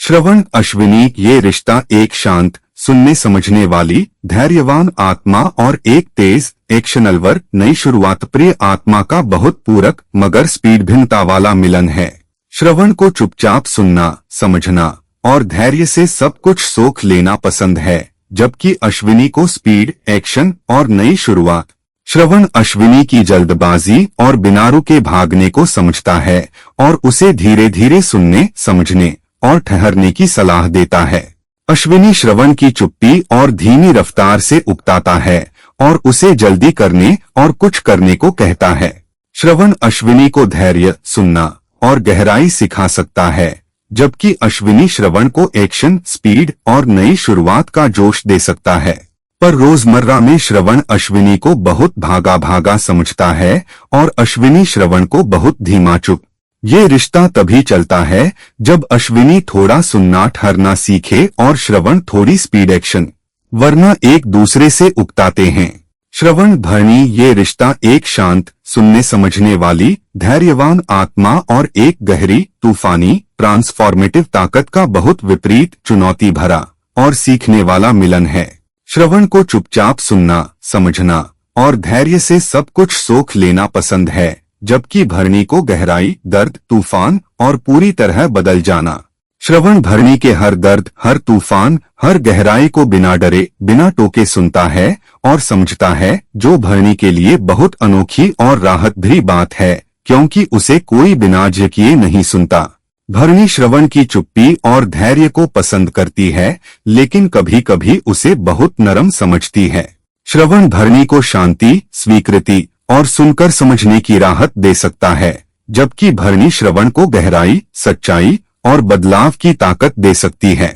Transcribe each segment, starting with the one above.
श्रवण अश्विनी, ये रिश्ता एक शांत, सुनने समझने वाली, धैर्यवान आत्मा और एक तेज एक्शनलवर नई शुरुआत प्रिय आत्मा का बहुत पूरक मगर स्पीड भिन्नता वाला मिलन है। श्रवण को चुपचाप सुनना, समझना और धैर्य से सब कुछ सोख लेना पसंद है, जबकि अश्विनी को स्पीड, एक्शन और नई शुरुआत। श्रवण अश्विनी की जल्दबाजी और बिना रुके भागने को समझता है और उसे धीरे धीरे सुनने, समझने और ठहरने की सलाह देता है। अश्विनी श्रवण की चुप्पी और धीमी रफ्तार से उकताता है और उसे जल्दी करने और कुछ करने को कहता है। श्रवण अश्विनी को धैर्य, सुनना और गहराई सिखा सकता है, जबकि अश्विनी श्रवण को एक्शन, स्पीड और नई शुरुआत का जोश दे सकता है। पर रोजमर्रा में श्रवण अश्विनी को बहुत भागा भागा समझता है और अश्विनी श्रवण को बहुत धीमा चुप। ये रिश्ता तभी चलता है जब अश्विनी थोड़ा सुनना ठहरना सीखे और श्रवण थोड़ी स्पीड एक्शन, वरना एक दूसरे से उकताते हैं। श्रवण भरणी, ये रिश्ता एक शांत, सुनने समझने वाली, धैर्यवान आत्मा और एक गहरी, तूफानी, ट्रांसफॉर्मेटिव ताकत का बहुत विपरीत, चुनौती भरा और सीखने वाला मिलन है। श्रवण को चुपचाप सुनना, समझना और धैर्य से सब कुछ सोख लेना पसंद है, जबकि भरणी को गहराई, दर्द, तूफान और पूरी तरह बदल जाना। श्रवण भरणी के हर दर्द, हर तूफान, हर गहराई को बिना डरे, बिना टोके सुनता है और समझता है, जो भरणी के लिए बहुत अनोखी और राहत भरी बात है, क्योंकि उसे कोई बिना झिझके नहीं सुनता। भरणी श्रवण की चुप्पी और धैर्य को पसंद करती है, लेकिन कभी कभी उसे बहुत नरम समझती है। श्रवण भरणी को शांति, स्वीकृति और सुनकर समझने की राहत दे सकता है, जबकि भरणी श्रवण को गहराई, सच्चाई और बदलाव की ताकत दे सकती है।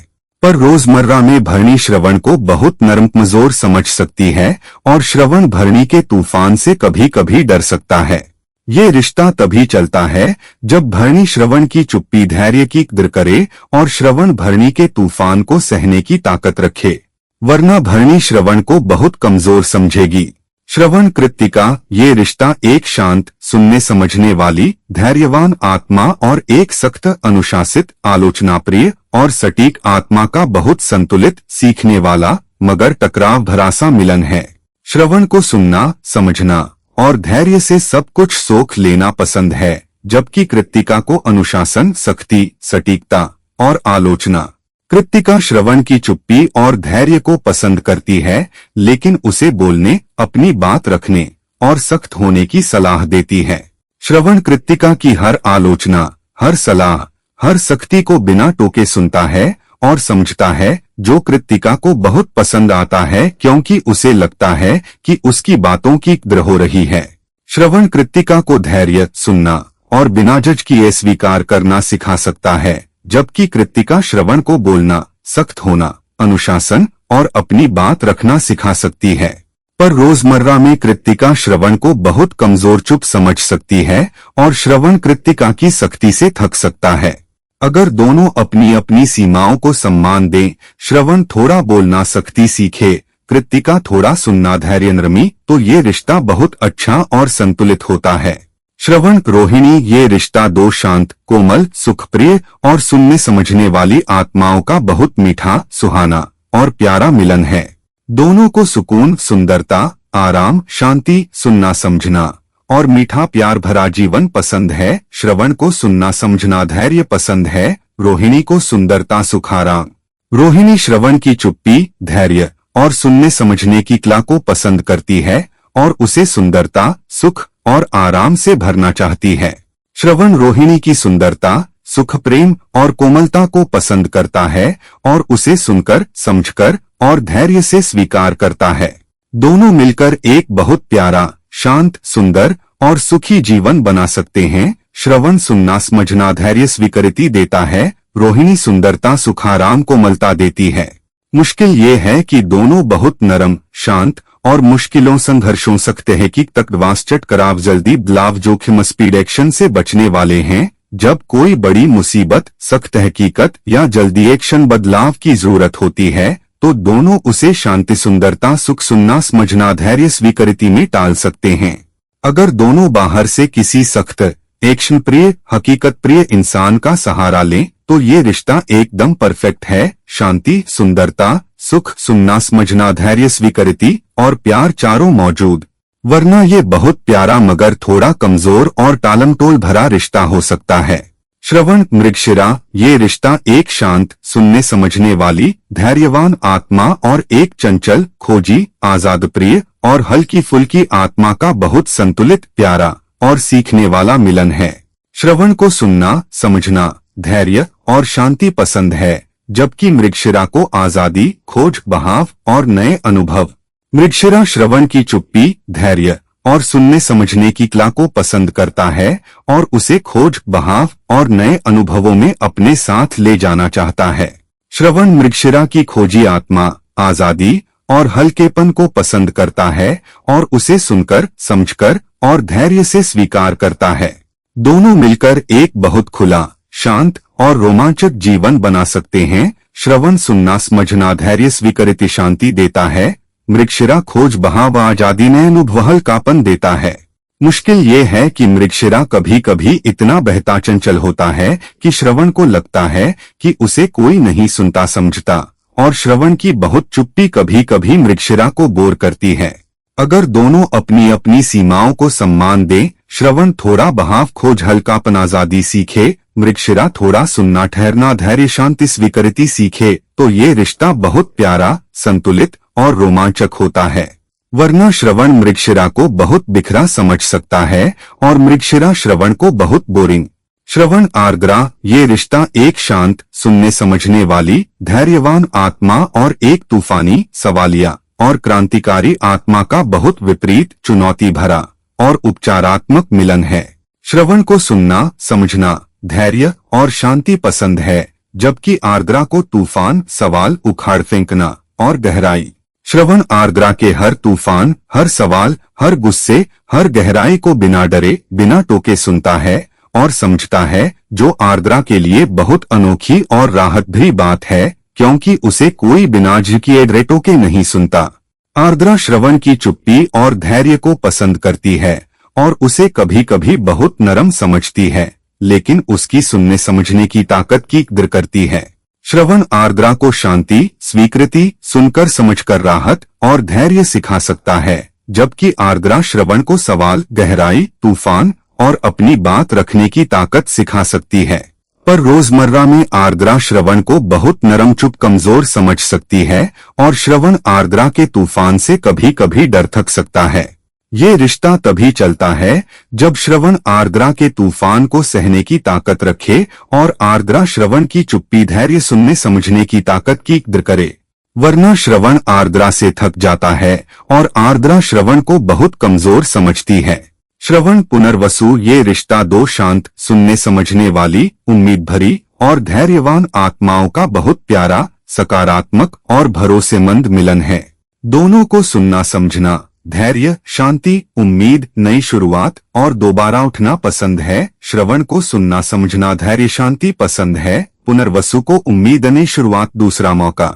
पर रोजमर्रा में भरणी श्रवण को बहुत नरम कमजोर समझ सकती है और श्रवण भरणी के तूफान से कभी कभी डर सकता है। ये रिश्ता तभी चलता है जब भरणी श्रवण की चुप्पी धैर्य की कदर करे और श्रवण भरणी के तूफान को सहने की ताकत रखे, वरना भरणी श्रवण को बहुत कमजोर समझेगी। श्रवण कृत्तिका, ये रिश्ता एक शांत, सुनने समझने वाली, धैर्यवान आत्मा और एक सख्त, अनुशासित, आलोचना प्रिय और सटीक आत्मा का बहुत संतुलित, सीखने वाला मगर टकराव भरा सा मिलन है। श्रवण को सुनना, समझना और धैर्य से सब कुछ सोख लेना पसंद है, जबकि कृत्तिका को अनुशासन, सख्ती, सटीकता और आलोचना। कृत्तिका श्रवण की चुप्पी और धैर्य को पसंद करती है, लेकिन उसे बोलने, अपनी बात रखने और सख्त होने की सलाह देती है। श्रवण कृत्तिका की हर आलोचना, हर सलाह, हर सख्ती को बिना टोके सुनता है और समझता है, जो कृत्तिका को बहुत पसंद आता है, क्योंकि उसे लगता है कि उसकी बातों की कदर हो रही है। श्रवण कृत्तिका को धैर्य, सुनना और बिना जज किए स्वीकार करना सिखा सकता है, जबकि कृत्तिका श्रवण को बोलना, सख्त होना, अनुशासन और अपनी बात रखना सिखा सकती है। पर रोजमर्रा में कृत्तिका श्रवण को बहुत कमजोर चुप समझ सकती है और श्रवण कृत्तिका की सख्ती से थक सकता है। अगर दोनों अपनी अपनी सीमाओं को सम्मान दें, श्रवण थोड़ा बोलना सख्ती सीखे, कृत्तिका थोड़ा सुनना धैर्य नरमी, तो ये रिश्ता बहुत अच्छा और संतुलित होता है। श्रवण रोहिणी, ये रिश्ता दो शांत, कोमल, सुखप्रिय और सुनने समझने वाली आत्माओं का बहुत मीठा, सुहाना और प्यारा मिलन है। दोनों को सुकून, सुंदरता, आराम, शांति, सुनना समझना और मीठा प्यार भरा जीवन पसंद है। श्रवण को सुनना समझना धैर्य पसंद है, रोहिणी को सुंदरता, सुख, आराम। रोहिणी श्रवण की चुप्पी, धैर्य और सुनने समझने की कला को पसंद करती है और उसे सुंदरता, सुख और आराम से भरना चाहती है। श्रवण रोहिणी की सुंदरता, सुख, प्रेम और कोमलता को पसंद करता है और उसे सुनकर, समझकर और धैर्य से स्वीकार करता है। दोनों मिलकर एक बहुत प्यारा, शांत, सुंदर और सुखी जीवन बना सकते हैं। श्रवण सुनना समझना धैर्य स्वीकृति देता है, रोहिणी सुंदरता, सुख, आराम, कोमलता देती है। मुश्किल ये है कि दोनों बहुत नरम, शांत और मुश्किलों संघर्षों सकते हैं कि तकवास चटकराव, जल्दी बदलाव, जोखिम, स्पीड एक्शन से बचने वाले हैं। जब कोई बड़ी मुसीबत, सख्त हकीकत या जल्दी एक्शन बदलाव की जरूरत होती है, तो दोनों उसे शांति, सुंदरता, सुख, सुनना समझना धैर्य स्वीकृति में टाल सकते हैं। अगर दोनों बाहर से किसी सख्त, एक्शन प्रिय, हकीकत प्रिय इंसान का सहारा लें तो ये रिश्ता एकदम परफेक्ट है। शांति, सुंदरता, सुख, सुनना समझना, धैर्य, स्वीकृति और प्यार चारों मौजूद। वरना ये बहुत प्यारा मगर थोड़ा कमजोर और टालमटोल भरा रिश्ता हो सकता है। श्रवण, मृगशिरा, ये रिश्ता एक शांत, सुनने समझने वाली, धैर्यवान आत्मा और एक चंचल, खोजी, आजाद प्रिय और हल्की फुल्की आत्मा का बहुत संतुलित, प्यारा और सीखने वाला मिलन है। श्रवण को सुनना, समझना, धैर्य और शांति पसंद है, जबकि मृगशिरा को आजादी, खोज, बहाव और नए अनुभव। मृगशिरा श्रवण की चुप्पी, धैर्य और सुनने समझने की कला को पसंद करता है और उसे खोज, बहाव और नए अनुभवों में अपने साथ ले जाना चाहता है। श्रवण मृगशिरा की खोजी आत्मा, आजादी और हल्केपन को पसंद करता है और उसे सुनकर, समझकर और धैर्य से स्वीकार करता है। दोनों मिलकर एक बहुत खुला, शांत और रोमांचक जीवन बना सकते हैं। श्रवण सुनना समझना, धैर्य, स्वीकृति शांति देता है। मृगशिरा खोज, बहाव, आजादी, नए अनुभव, हल्कापन देता है। मुश्किल ये है कि मृगशिरा कभी कभी इतना बहता चंचल होता है कि श्रवण को लगता है कि उसे कोई नहीं सुनता समझता, और श्रवण की बहुत चुप्पी कभी कभी मृगशिरा को बोर करती है। अगर दोनों अपनी अपनी सीमाओं को सम्मान दें, श्रवण थोड़ा बहाव, खोज, हल्कापन, आजादी सीखे, मृगशिरा थोड़ा सुनना, ठहरना, धैर्य, शांति, स्वीकृति सीखे, तो ये रिश्ता बहुत प्यारा, संतुलित और रोमांचक होता है। वरना श्रवण मृगशिरा को बहुत बिखरा समझ सकता है और मृगशिरा श्रवण को बहुत बोरिंग। श्रवण आर्द्रा, ये रिश्ता एक शांत, सुनने समझने वाली, धैर्यवान आत्मा और एक तूफानी, सवालिया और क्रांतिकारी आत्मा का बहुत विपरीत, चुनौती भरा और उपचारात्मक मिलन है। श्रवण को सुनना, समझना, धैर्य और शांति पसंद है, जबकि आर्द्रा को तूफान, सवाल, उखाड़ फेंकना और गहराई। श्रवण आर्द्रा के हर तूफान, हर सवाल, हर गुस्से, हर गहराई को बिना डरे, बिना टोके सुनता है और समझता है, जो आर्द्रा के लिए बहुत अनोखी और राहत भरी बात है, क्योंकि उसे कोई बिना झिकिए डरे टोके नहीं सुनता। आर्द्रा श्रवण की चुप्पी और धैर्य को पसंद करती है और उसे कभी कभी बहुत नरम समझती है, लेकिन उसकी सुनने समझने की ताकत की कदर करती है। श्रवण आर्द्रा को शांति, स्वीकृति, सुनकर समझकर राहत और धैर्य सिखा सकता है, जबकि आर्द्रा श्रवण को सवाल, गहराई, तूफान और अपनी बात रखने की ताकत सिखा सकती है। पर रोजमर्रा में आर्द्रा श्रवण को बहुत नरम, चुप, कमजोर समझ सकती है और श्रवण आर्द्रा के तूफान से कभी कभी डर थक सकता है। ये रिश्ता तभी चलता है जब श्रवण आर्द्रा के तूफान को सहने की ताकत रखे और आर्द्रा श्रवण की चुप्पी, धैर्य, सुनने समझने की ताकत की कदर करे। वरना श्रवण आर्द्रा से थक जाता है और आर्द्रा श्रवण को बहुत कमजोर समझती है। श्रवण पुनर्वसु, ये रिश्ता दो शांत, सुनने समझने वाली, उम्मीद भरी और धैर्यवान आत्माओं का बहुत प्यारा, सकारात्मक और भरोसेमंद मिलन है। दोनों को सुनना समझना, धैर्य, शांति, उम्मीद, नई शुरुआत और दोबारा उठना पसंद है। श्रवण को सुनना समझना, धैर्य, शांति पसंद है। पुनर्वसु को उम्मीद, नई शुरुआत, दूसरा मौका।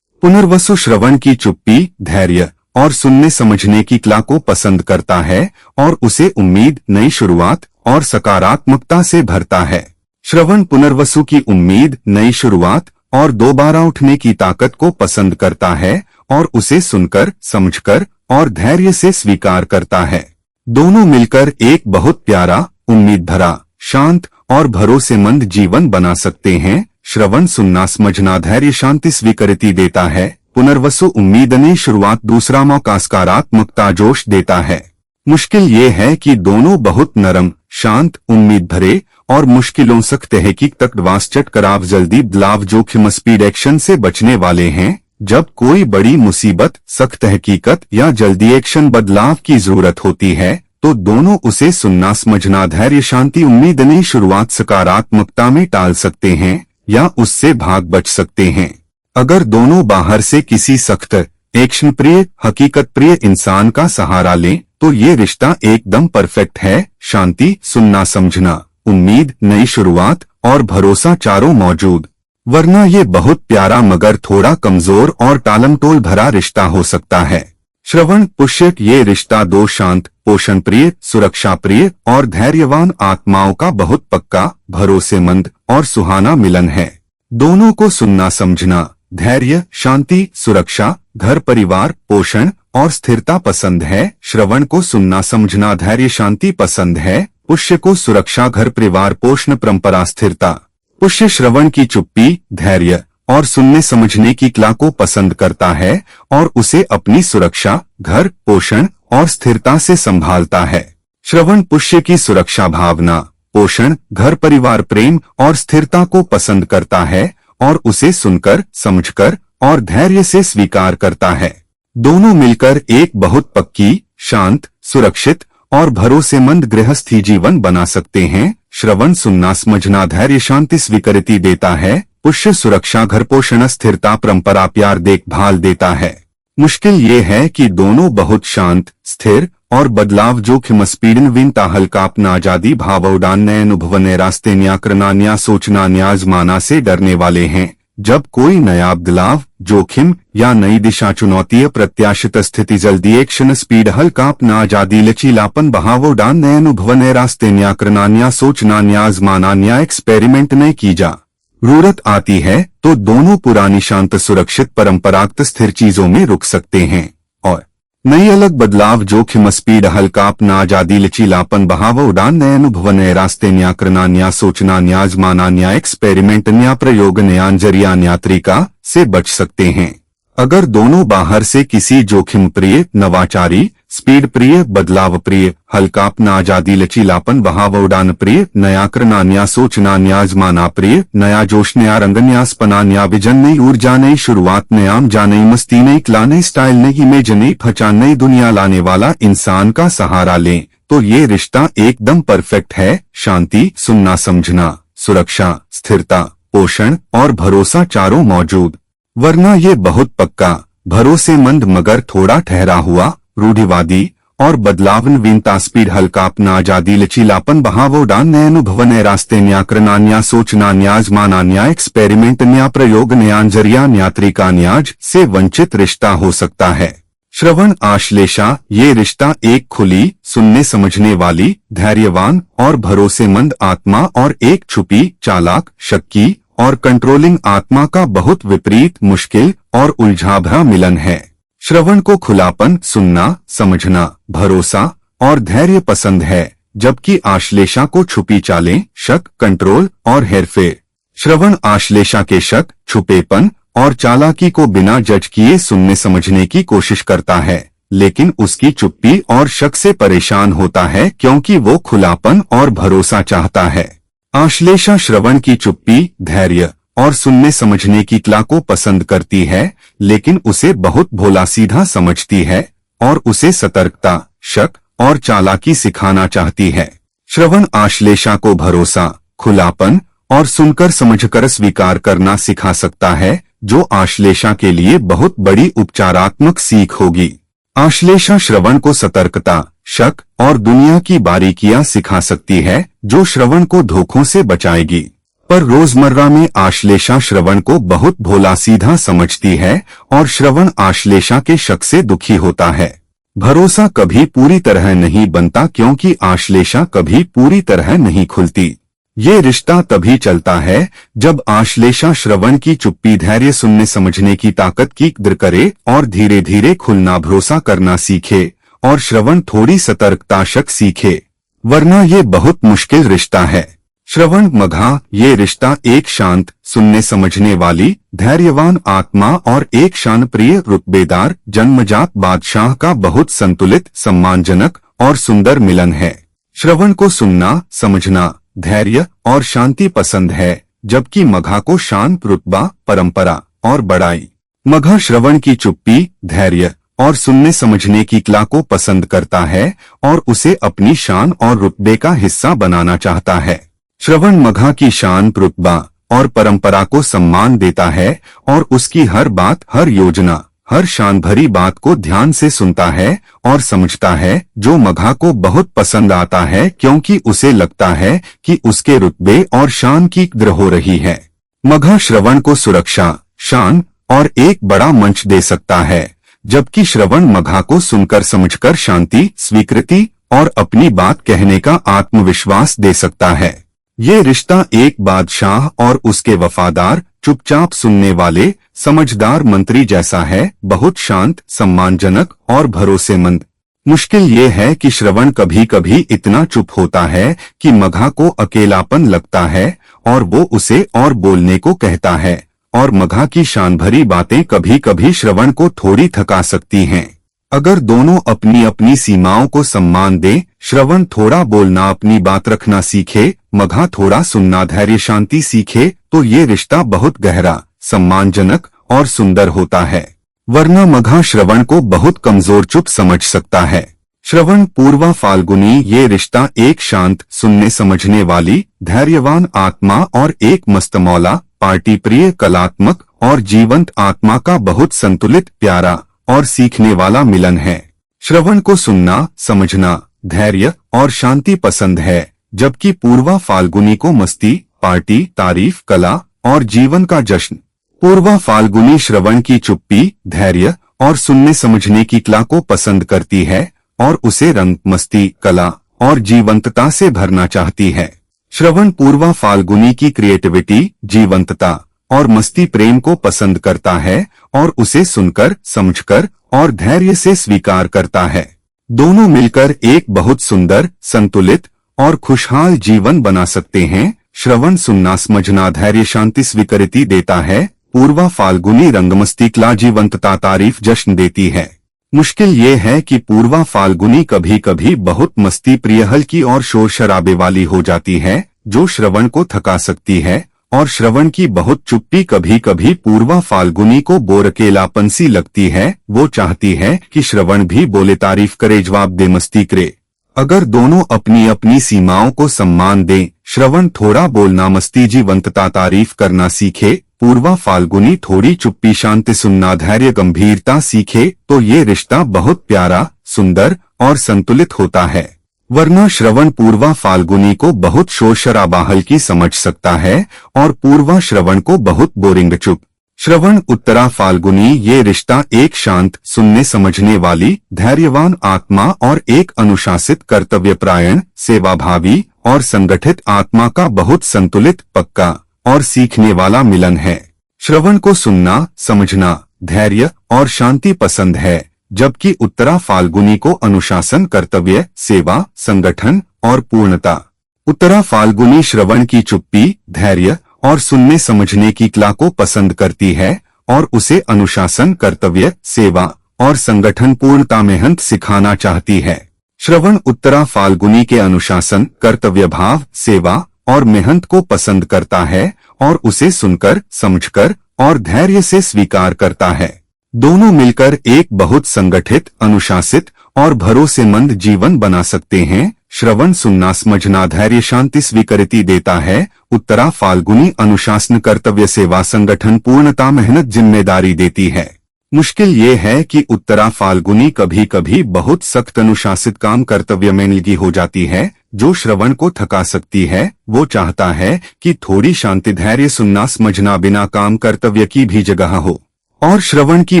पुनर्वसु श्रवण की चुप्पी, धैर्य और सुनने समझने की कला को पसंद करता है और उसे उम्मीद, नई शुरुआत और सकारात्मकता से भरता है। श्रवण पुनर्वसु की उम्मीद, नई शुरुआत और दोबारा उठने की ताकत को पसंद करता है और उसे सुनकर, समझकर और धैर्य से स्वीकार करता है। दोनों मिलकर एक बहुत प्यारा, उम्मीद भरा, शांत और भरोसेमंद जीवन बना सकते हैं। श्रवण सुनना समझना, धैर्य, शांति, स्वीकृति देता है। पुनर्वसु उम्मीद, नई शुरुआत, दूसरा मौका, सकारात्मकता, जोश देता है। मुश्किल ये है कि दोनों बहुत नरम, शांत, उम्मीद भरे और मुश्किलों सख्त तहकीक तक वास्चट कराव, जल्दी बदलाव, जोखिम, स्पीड एक्शन से बचने वाले हैं। जब कोई बड़ी मुसीबत, सख्त हकीकत या जल्दी एक्शन बदलाव की जरूरत होती है, तो दोनों उसे सुनना समझना, धैर्य, शांति, उम्मीद, नई शुरुआत, सकारात्मकता में टाल सकते हैं या उससे भाग बच सकते हैं। अगर दोनों बाहर से किसी सख्त, एक्शन प्रिय, हकीकत प्रिय इंसान का सहारा लें, तो ये रिश्ता एकदम परफेक्ट है। शांति, सुनना समझना, उम्मीद, नई शुरुआत और भरोसा चारों मौजूद। वरना ये बहुत प्यारा मगर थोड़ा कमजोर और टालमटोल भरा रिश्ता हो सकता है। श्रवण पुष्य ये रिश्ता दो शांत, पोषण प्रिय, सुरक्षा प्रिय और धैर्यवान आत्माओं का बहुत पक्का, भरोसेमंद और सुहाना मिलन है। दोनों को सुनना समझना, धैर्य, शांति, सुरक्षा, घर परिवार, पोषण और स्थिरता पसंद है। श्रवण को सुनना समझना, धैर्य, शांति पसंद है। पुष्य को सुरक्षा, घर परिवार, पोषण, परंपरा, स्थिरता। पुष्य श्रवण की चुप्पी, धैर्य और सुनने समझने की कला को पसंद करता है और उसे अपनी सुरक्षा, घर, पोषण और स्थिरता से संभालता है। श्रवण पुष्य की सुरक्षा भावना, पोषण, घर परिवार, प्रेम और स्थिरता को पसंद करता है और उसे सुनकर, समझकर और धैर्य से स्वीकार करता है। दोनों मिलकर एक बहुत पक्की, शांत, सुरक्षित और भरोसेमंद गृहस्थी जीवन बना सकते हैं। श्रवण सुनना समझना, धैर्य, शांति, स्वीकृति देता है। पुष्य सुरक्षा, घर, पोषण, स्थिरता, परंपरा, प्यार, देखभाल देता है। मुश्किल ये है कि दोनों बहुत शांत, स्थिर और बदलाव जोखिम स्पीडन विनता हल्कापना, आजादी, भाव उड़ान, नए अनुभव, नए रास्ते, न्या करना, न्या सोचना, न्या आजमाना से डरने वाले हैं। जब कोई नया बदलाव, जोखिम या नई दिशा, चुनौती, अप्रत्याशित स्थिति, जल्दी एक्शन, स्पीड, हल्कापना, आजादी, लचीलापन, भाव उड़ान, नए अनुभव, नए रास्ते, न्या करना, न्या सोचना, न्या आजमाना, न्या एक्सपेरिमेंट नए की जा जरूरत आती है तो दोनों पुरानी शांत, सुरक्षित, परंपरागत, स्थिर चीजों में रुक सकते हैं और नई अलग बदलाव, जोखिम, स्पीड, हल्कापना, आजादी, लचीलापन, बहाव उड़ान, नए अनुभव, नए रास्ते, न्या करना, न्या सोचना, न्या आजमाना, न्या एक्सपेरिमेंट, न्या प्रयोग, न्या नजरिया, न्या तरीका से बच सकते हैं। अगर दोनों बाहर से किसी जोखिम प्रिय, नवाचारी, स्पीड प्रिय, बदलाव प्रिय, हल्कापना, आजादी, लचीलापन, बहाव उड़ान प्रिय, नया करना, न्या सोचना, न्या आजमाना प्रिय, नया जोश, नया रंग, नया स्पना, नया विजन, नई ऊर्जा, नई शुरुआत, नयाम जा, नई मस्ती, नई कला, नई स्टाइल, नई इमेज, नई पहचान, नई दुनिया लाने वाला इंसान का सहारा लें तो ये रिश्ता एकदम परफेक्ट है। शांति, सुनना समझना, सुरक्षा, स्थिरता, पोषण और भरोसा चारों मौजूद, वरना ये बहुत पक्का, भरोसेमंद मगर थोड़ा ठहरा हुआ, रूढ़िवादी और बदलावनवीनता, स्पीड, हल्कापना, आजादी, लचीलापन, बहाव उड़ान, नए अनुभव, नए रास्ते, न्या करना, न्या सोचना, न्या आजमाना, न्या एक्सपेरिमेंट, नया प्रयोग, नया नजरिया, न्या तरीका, न्याज से वंचित रिश्ता हो सकता है। श्रवण आश्लेषा ये रिश्ता एक खुली, सुनने समझने वाली, धैर्यवान और भरोसेमंद आत्मा और एक छुपी, चालाक, शक्की और कंट्रोलिंग आत्मा का बहुत विपरीत, मुश्किल और उलझा मिलन है। श्रवण को खुलापन, सुनना, समझना, भरोसा और धैर्य पसंद है, जबकि आश्लेषा को छुपी चालें, शक, कंट्रोल और हेरफेर। श्रवण आश्लेषा के शक, छुपेपन और चालाकी को बिना जज किए सुनने समझने की कोशिश करता है, लेकिन उसकी चुप्पी और शक से परेशान होता है क्योंकि वो खुलापन और भरोसा चाहता है। आश्लेषा श्रवण की चुप्पी, धैर्य और सुनने समझने की कला को पसंद करती है, लेकिन उसे बहुत भोला सीधा समझती है और उसे सतर्कता, शक और चालाकी सिखाना चाहती है। श्रवण आश्लेषा को भरोसा, खुलापन और सुनकर समझकर स्वीकार करना सिखा सकता है, जो आश्लेषा के लिए बहुत बड़ी उपचारात्मक सीख होगी। आश्लेषा श्रवण को सतर्कता, शक और दुनिया की बारीकियां सिखा सकती है, जो श्रवण को धोखों से बचाएगी। पर रोजमर्रा में आश्लेषा श्रवण को बहुत भोला सीधा समझती है और श्रवण आश्लेषा के शक से दुखी होता है। भरोसा कभी पूरी तरह नहीं बनता क्योंकि आश्लेषा कभी पूरी तरह नहीं खुलती। ये रिश्ता तभी चलता है जब आश्लेषा श्रवण की चुप्पी, धैर्य, सुनने समझने की ताकत की कदर करे और धीरे धीरे खुलना, भरोसा करना सीखे और श्रवण थोड़ी सतर्कता, शक सीखे, वरना ये बहुत मुश्किल रिश्ता है। श्रवण मघा ये रिश्ता एक शांत, सुनने समझने वाली, धैर्यवान आत्मा और एक शांतप्रिय, रुतबेदार, जन्मजात बादशाह का बहुत संतुलित, सम्मानजनक और सुंदर मिलन है। श्रवण को सुनना, समझना, धैर्य और शांति पसंद है, जबकि मघा को शांत, रुतबा, परंपरा और बड़ाई। मघा श्रवण की चुप्पी, धैर्य और सुनने समझने की कला को पसंद करता है और उसे अपनी शान और रुतबे का हिस्सा बनाना चाहता है। श्रवण मघा की शान, रुतबा और परंपरा को सम्मान देता है और उसकी हर बात, हर योजना, हर शान भरी बात को ध्यान से सुनता है और समझता है, जो मघा को बहुत पसंद आता है क्योंकि उसे लगता है कि उसके रुतबे और शान की कदर हो रही है। मघा श्रवण को सुरक्षा, शान और एक बड़ा मंच दे सकता है, जबकि श्रवण मघा को सुनकर समझकर शांति, स्वीकृति और अपनी बात कहने का आत्मविश्वास दे सकता है। ये रिश्ता एक बादशाह और उसके वफादार, चुपचाप सुनने वाले, समझदार मंत्री जैसा है, बहुत शांत, सम्मानजनक और भरोसेमंद। मुश्किल ये है कि श्रवण कभी कभी इतना चुप होता है कि मघा को अकेलापन लगता है और वो उसे और बोलने को कहता है, और मघा की शान भरी बातें कभी कभी श्रवण को थोड़ी थका सकती हैं। अगर दोनों अपनी अपनी सीमाओं को सम्मान दें, श्रवण थोड़ा बोलना, अपनी बात रखना सीखे, मघा थोड़ा सुनना, धैर्य शांति सीखे, तो ये रिश्ता बहुत गहरा, सम्मानजनक और सुंदर होता है। वरना मघा श्रवण को बहुत कमजोर, चुप समझ सकता है। श्रवण पूर्वा फाल्गुनी, ये रिश्ता एक शांत, सुनने समझने वाली, धैर्यवान आत्मा और एक मस्तमौला, पार्टी प्रिय, कलात्मक और जीवंत आत्मा का बहुत संतुलित, प्यारा और सीखने वाला मिलन है। श्रवण को सुनना, समझना, धैर्य और शांति पसंद है, जबकि पूर्वा फाल्गुनी को मस्ती, पार्टी, तारीफ, कला और जीवन का जश्न। पूर्वा फाल्गुनी श्रवण की चुप्पी, धैर्य और सुनने समझने की कला को पसंद करती है और उसे रंग, मस्ती, कला और जीवंतता से भरना चाहती है। श्रवण पूर्वा फाल्गुनी की क्रिएटिविटी, जीवंतता और मस्ती, प्रेम को पसंद करता है और उसे सुनकर, समझकर और धैर्य से स्वीकार करता है। दोनों मिलकर एक बहुत सुंदर, संतुलित और खुशहाल जीवन बना सकते हैं। श्रवण सुनना समझना, धैर्य शांति स्वीकृति देता है। पूर्वा फाल्गुनी रंगमस्ती, कला, जीवंतता, तारीफ, जश्न देती है। मुश्किल ये है कि पूर्वा फाल्गुनी कभी कभी बहुत मस्ती प्रिय, हल्की और शोर शराबे वाली हो जाती है, जो श्रवण को थका सकती है, और श्रवण की बहुत चुप्पी कभी कभी पूर्वा फाल्गुनी को बोर, अकेलापन सी लगती है। वो चाहती है कि श्रवण भी बोले, तारीफ करे, जवाब दे, मस्ती करे। अगर दोनों अपनी अपनी सीमाओं को सम्मान दें, श्रवण थोड़ा बोलना, मस्ती, जीवंतता, तारीफ करना सीखे, पूर्वा फाल्गुनी थोड़ी चुप्पी, शांति सुनना, धैर्य, गंभीरता सीखे, तो ये रिश्ता बहुत प्यारा, सुंदर और संतुलित होता है। वरना श्रवण पूर्वा फाल्गुनी को बहुत शोर शराबा, हल्की समझ सकता है और पूर्वा श्रवण को बहुत बोरिंग, चुप। श्रवण उत्तरा फाल्गुनी, ये रिश्ता एक शांत, सुनने समझने वाली, धैर्यवान आत्मा और एक अनुशासित, कर्तव्यपरायण, सेवाभावी और संगठित आत्मा का बहुत संतुलित, पक्का और सीखने वाला मिलन है। श्रवण को सुनना, समझना, धैर्य और शांति पसंद है, जबकि उत्तरा फाल्गुनी को अनुशासन, कर्तव्य, सेवा, संगठन और पूर्णता। उत्तरा फाल्गुनी श्रवण की चुप्पी, धैर्य और सुनने समझने की कला को पसंद करती है और उसे अनुशासन, कर्तव्य, सेवा और संगठन, पूर्णता, मेहनत सिखाना चाहती है। श्रवण उत्तरा फाल्गुनी के अनुशासन, कर्तव्य भाव, सेवा और मेहनत को पसंद करता है और उसे सुनकर, समझकर और धैर्य से स्वीकार करता है। दोनों मिलकर एक बहुत संगठित, अनुशासित और भरोसेमंद जीवन बना सकते हैं। श्रवण सुनना समझना, धैर्य शांति स्वीकृति देता है। उत्तरा फाल्गुनी अनुशासन, कर्तव्य, सेवा, संगठन, पूर्णता, मेहनत, जिम्मेदारी देती है। मुश्किल ये है कि उत्तरा फाल्गुनी कभी कभी बहुत सख्त, अनुशासित काम, कर्तव्य में लगी हो जाती है, जो श्रवण को थका सकती है। वो चाहता है कि थोड़ी शांति, धैर्य, सुनना समझना, बिना काम कर्तव्य की भी जगह हो, और श्रवण की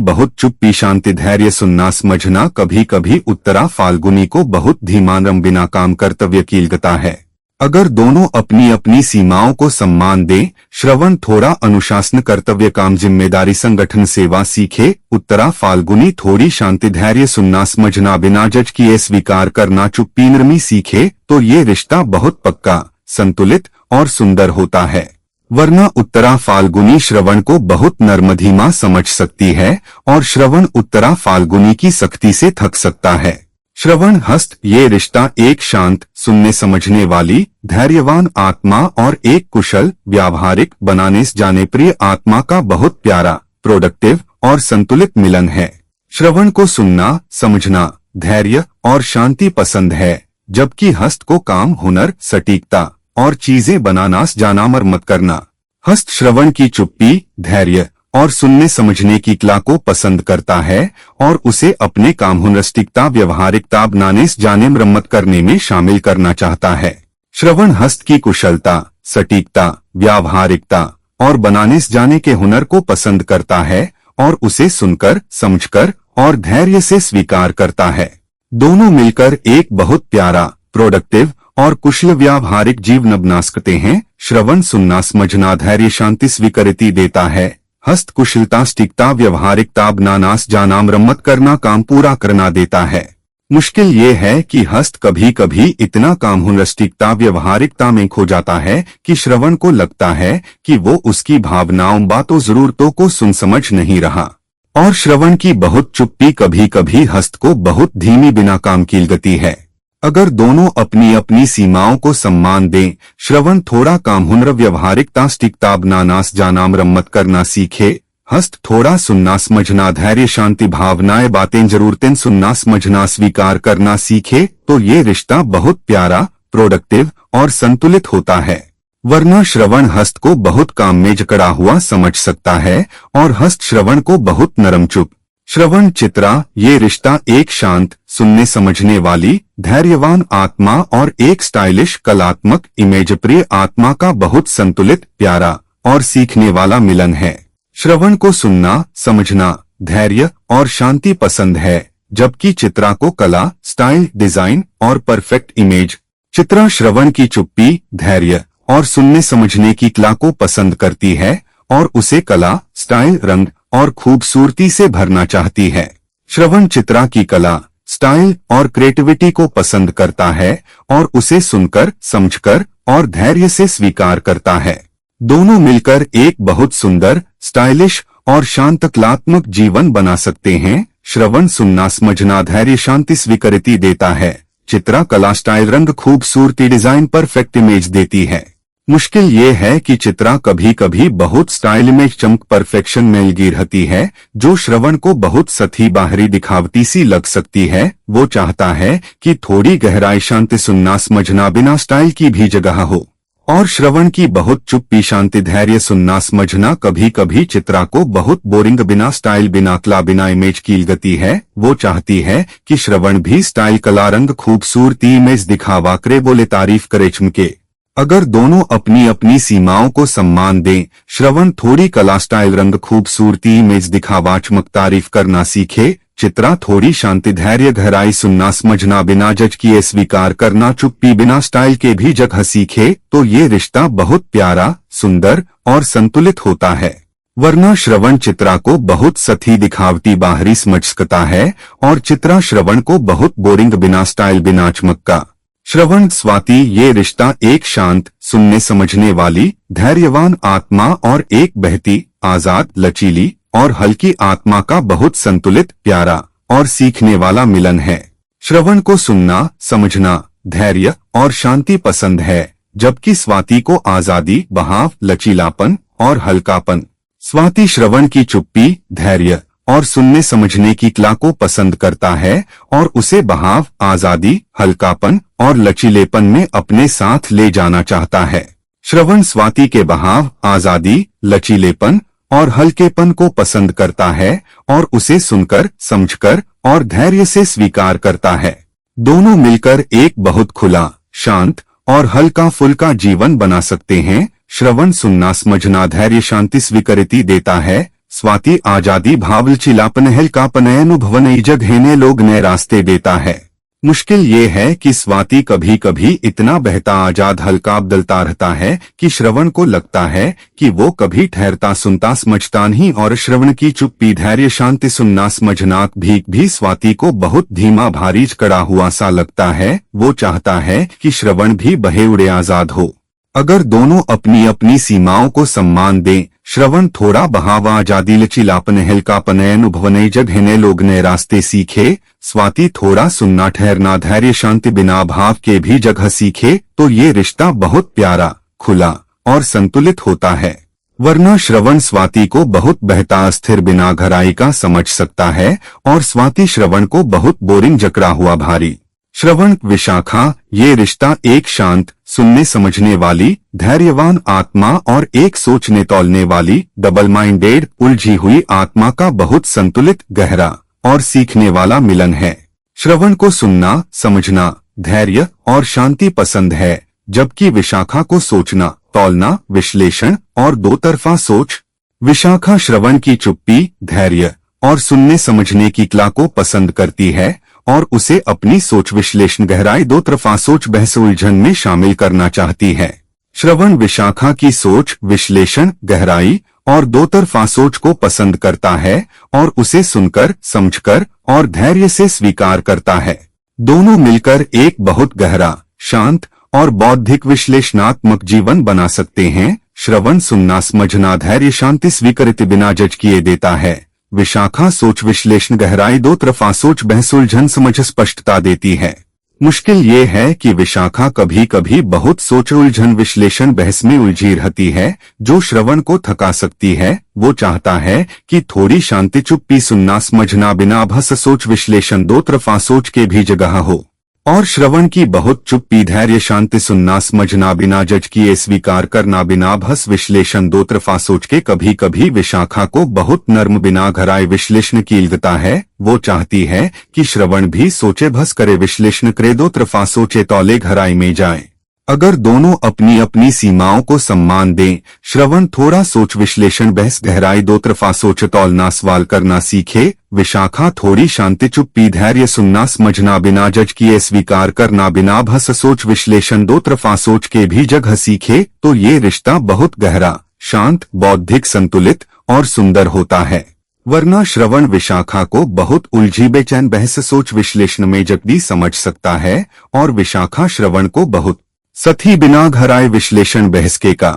बहुत चुप्पी, शांति, धैर्य, सुनना समझना कभी कभी उत्तरा फाल्गुनी को बहुत धीमान, बिना काम कर्तव्य की लगता है। अगर दोनों अपनी अपनी सीमाओं को सम्मान दें, श्रवण थोड़ा अनुशासन, कर्तव्य, काम, जिम्मेदारी, संगठन, सेवा सीखे, उत्तरा फाल्गुनी थोड़ी शांति, धैर्य, सुनना समझना, बिना जज किए स्वीकार करना, चुप्पी, नरमी सीखे, तो ये रिश्ता बहुत पक्का, संतुलित और सुंदर होता है। वरना उत्तरा फाल्गुनी श्रवण को बहुत नर्मधीमा समझ सकती है और श्रवण उत्तरा फाल्गुनी की सख्ती से थक सकता है। श्रवण हस्त, ये रिश्ता एक शांत, सुनने समझने वाली, धैर्यवान आत्मा और एक कुशल, व्यावहारिक, बनाने जाने प्रिय आत्मा का बहुत प्यारा, प्रोडक्टिव और संतुलित मिलन है। श्रवण को सुनना, समझना, धैर्य और शांति पसंद है, जबकि हस्त को काम, हुनर, सटीकता और चीजें बनाना जाना, मरम्मत करना। हस्त श्रवण की चुप्पी, धैर्य और सुनने समझने की कला को पसंद करता है और उसे अपने काम, हुनर, सटीकता, व्यवहारिकता, बनाने जाने, मरम्मत करने में शामिल करना चाहता है। श्रवण हस्त की कुशलता, सटीकता, व्यावहारिकता और बनाने जाने के हुनर को पसंद करता है और उसे सुनकर, समझकर और धैर्य से स्वीकार करता है। दोनों मिलकर एक बहुत प्यारा, प्रोडक्टिव और कुशल व्यावहारिक जीवन बना सकते हैं। श्रवण सुनना समझना धैर्य शांति स्वीकृति देता है। हस्त कुशलता स्टिकता व्यवहारिकता बनानास जाना मरम्मत करना काम पूरा करना देता है। मुश्किल ये है कि हस्त कभी कभी इतना कामहुनस्टिकता व्यवहारिकता में खो जाता है कि श्रवण को लगता है कि वो उसकी भावनाओं बातों जरूरतों को सुन समझ नहीं रहा। और श्रवण की बहुत चुप्पी कभी कभी हस्त को बहुत धीमी बिना काम की गति है। अगर दोनों अपनी अपनी सीमाओं को सम्मान दें, श्रवण थोड़ा कामहुनर व्यवहारिकता स्टिकता बनानास जाना मरम्मत करना सीखे, हस्त थोड़ा सुनना समझना धैर्य शांति भावनाएं बातें जरूरतें सुनना समझना स्वीकार करना सीखे तो ये रिश्ता बहुत प्यारा, प्रोडक्टिव और संतुलित होता है। वरना श्रवण हस्त को बहुत काम में जकड़ा हुआ समझ सकता है और हस्त श्रवण को बहुत नरम चुप। श्रवण चित्रा ये रिश्ता एक शांत, सुनने समझने वाली, धैर्यवान आत्मा और एक स्टाइलिश कलात्मक इमेज प्रिय आत्मा का बहुत संतुलित, प्यारा और सीखने वाला मिलन है। श्रवण को सुनना, समझना, धैर्य और शांति पसंद है, जबकि चित्रा को कला, स्टाइल, डिजाइन और परफेक्ट इमेज। चित्रा श्रवण की चुप्पी, धैर्य और सुनने समझने की कला को पसंद करती है और उसे कला, स्टाइल, रंग और खूबसूरती से भरना चाहती है। श्रवण चित्रा की कला, स्टाइल और क्रिएटिविटी को पसंद करता है और उसे सुनकर, समझकर और धैर्य से स्वीकार करता है। दोनों मिलकर एक बहुत सुंदर, स्टाइलिश और शांत कलात्मक जीवन बना सकते हैं। श्रवण सुनना समझना धैर्य शांति स्वीकृति देता है। चित्रा कला, स्टाइल, रंग, खूबसूरती, डिजाइन, परफेक्ट इमेज देती है। मुश्किल ये है कि चित्रा कभी कभी बहुत स्टाइल में चमक परफेक्शन में लगी रहती है, जो श्रवण को बहुत सती बाहरी दिखावटी सी लग सकती है। वो चाहता है कि थोड़ी गहराई, शांति सुनना समझना बिना स्टाइल की भी जगह हो। और श्रवण की बहुत चुप्पी, शांति, धैर्य सुनना समझना कभी कभी चित्रा को बहुत बोरिंग, बिना स्टाइल, बिना कला, बिना इमेज की गति है। वो चाहती है कि श्रवण भी स्टाइल, कला, रंग, खूबसूरती, इमेज दिखावा करे, बोले, तारीफ करे, चमके। अगर दोनों अपनी अपनी सीमाओं को सम्मान दें, श्रवण थोड़ी कला, स्टाइल, रंग, खूबसूरती, इमेज दिखावा, चमक, तारीफ करना सीखे, चित्रा थोड़ी शांति, धैर्य, गहराई सुनना समझना बिना जज किए स्वीकार करना, चुप्पी बिना स्टाइल के भी जगह सीखे तो ये रिश्ता बहुत प्यारा, सुंदर और संतुलित होता है। वरना श्रवण चित्रा को बहुत सती दिखावटी बाहरी समझ सकता है और चित्रा श्रवण को बहुत बोरिंग, बिना स्टाइल, बिना चमक का। श्रवण स्वाति ये रिश्ता एक शांत, सुनने समझने वाली, धैर्यवान आत्मा और एक बहती, आजाद, लचीली और हल्की आत्मा का बहुत संतुलित, प्यारा और सीखने वाला मिलन है। श्रवण को सुनना, समझना, धैर्य और शांति पसंद है, जबकि स्वाति को आजादी, बहाव, लचीलापन और हल्कापन। स्वाति श्रवण की चुप्पी, धैर्य और सुनने समझने की कला को पसंद करता है और उसे बहाव, आजादी, हल्कापन और लचीलेपन में अपने साथ ले जाना चाहता है। श्रवण स्वाति के बहाव, आजादी, लचीलेपन और हल्केपन को पसंद करता है और उसे सुनकर, समझकर और धैर्य से स्वीकार करता है। दोनों मिलकर एक बहुत खुला, शांत और हल्का फुल्का जीवन बना सकते हैं। श्रवण सुनना समझना धैर्य शांति स्वीकृति देता है। स्वाति आजादी, भाव, लचीलापन, हल्कापन, अनुभव, नई जगह, नए लोग, नए रास्ते देता है। मुश्किल ये है कि स्वाति कभी कभी इतना बहता, आजाद, हल्का बदलता रहता है कि श्रवण को लगता है कि वो कभी ठहरता, सुनता, समझता नहीं और श्रवण की चुप्पी, धैर्य, शांति सुनना समझना भी स्वाति को बहुत धीमा, भारी, कड़ा हुआ सा लगता है। वो चाहता है कि श्रवण भी बहे उड़े, आजाद हो। अगर दोनों अपनी अपनी सीमाओं को सम्मान दें, श्रवण थोड़ा बहाव, आजादी, लचीलापन, हल्कापन, अनुभव, नई जगह, नए लोग, नए रास्ते सीखे, स्वाति थोड़ा सुनना, ठहरना, धैर्य, शांति बिना भाव के भी जगह सीखे तो ये रिश्ता बहुत प्यारा, खुला और संतुलित होता है। वरना श्रवण स्वाति को बहुत बहता, अस्थिर, बिना गहराई का समझ सकता है और स्वाति श्रवण को बहुत बोरिंग, जकड़ा हुआ, भारी। श्रवण विशाखा ये रिश्ता एक शांत, सुनने समझने वाली, धैर्यवान आत्मा और एक सोचने तौलने वाली, डबल माइंडेड, उलझी हुई आत्मा का बहुत संतुलित, गहरा और सीखने वाला मिलन है। श्रवण को सुनना, समझना, धैर्य और शांति पसंद है, जबकि विशाखा को सोचना, तौलना, विश्लेषण और दो तरफा सोच। विशाखा श्रवण की चुप्पी, धैर्य और सुनने समझने की कला को पसंद करती है और उसे अपनी सोच विश्लेषण गहराई दो तरफा सोच बहस उलझन में शामिल करना चाहती है। श्रवण विशाखा की सोच विश्लेषण गहराई और दो तरफा सोच को पसंद करता है और उसे सुनकर समझकर और धैर्य से स्वीकार करता है। दोनों मिलकर एक बहुत गहरा शांत और बौद्धिक विश्लेषणात्मक जीवन बना सकते हैं। श्रवण सुनना समझना धैर्य शांति स्वीकृति बिना जज किए देता है। विशाखा सोच विश्लेषण गहराई दो तरफा सोच बहस उलझन समझ स्पष्टता देती है। मुश्किल ये है कि विशाखा कभी कभी बहुत सोच उलझन विश्लेषण बहस में उलझी रहती है जो श्रवण को थका सकती है। वो चाहता है कि थोड़ी शांति चुप्पी सुनना समझना बिना भस सोच विश्लेषण दो तरफा सोच के भी जगह हो और श्रवण की बहुत चुप्पी धैर्य शांति सुनना समझना बिना जज किए स्वीकार करना बिना भस विश्लेषण दो तरफा सोच के कभी कभी विशाखा को बहुत नर्म बिना घराए विश्लेषण की लगता है। वो चाहती है कि श्रवण भी सोचे भस करे विश्लेषण करे दो तरफा सोचे तौले घराई में जाए। अगर दोनों अपनी अपनी सीमाओं को सम्मान दें, श्रवण थोड़ा सोच विश्लेषण बहस गहराई दो तरफा सोच तौलना सवाल करना सीखे, विशाखा थोड़ी शांति चुप्पी धैर्य सुनना समझना बिना जज किए स्वीकार करना बिना भस सोच विश्लेषण दो तरफा सोच के भी जगह सीखे तो ये रिश्ता बहुत गहरा शांत बौद्धिक संतुलित और सुंदर होता है। वरना श्रवण विशाखा को बहुत उलझी बेचैन बहस सोच विश्लेषण में जल्दी समझ सकता है और विशाखा श्रवण को बहुत सथी बिना घराए विश्लेषण बहस के का।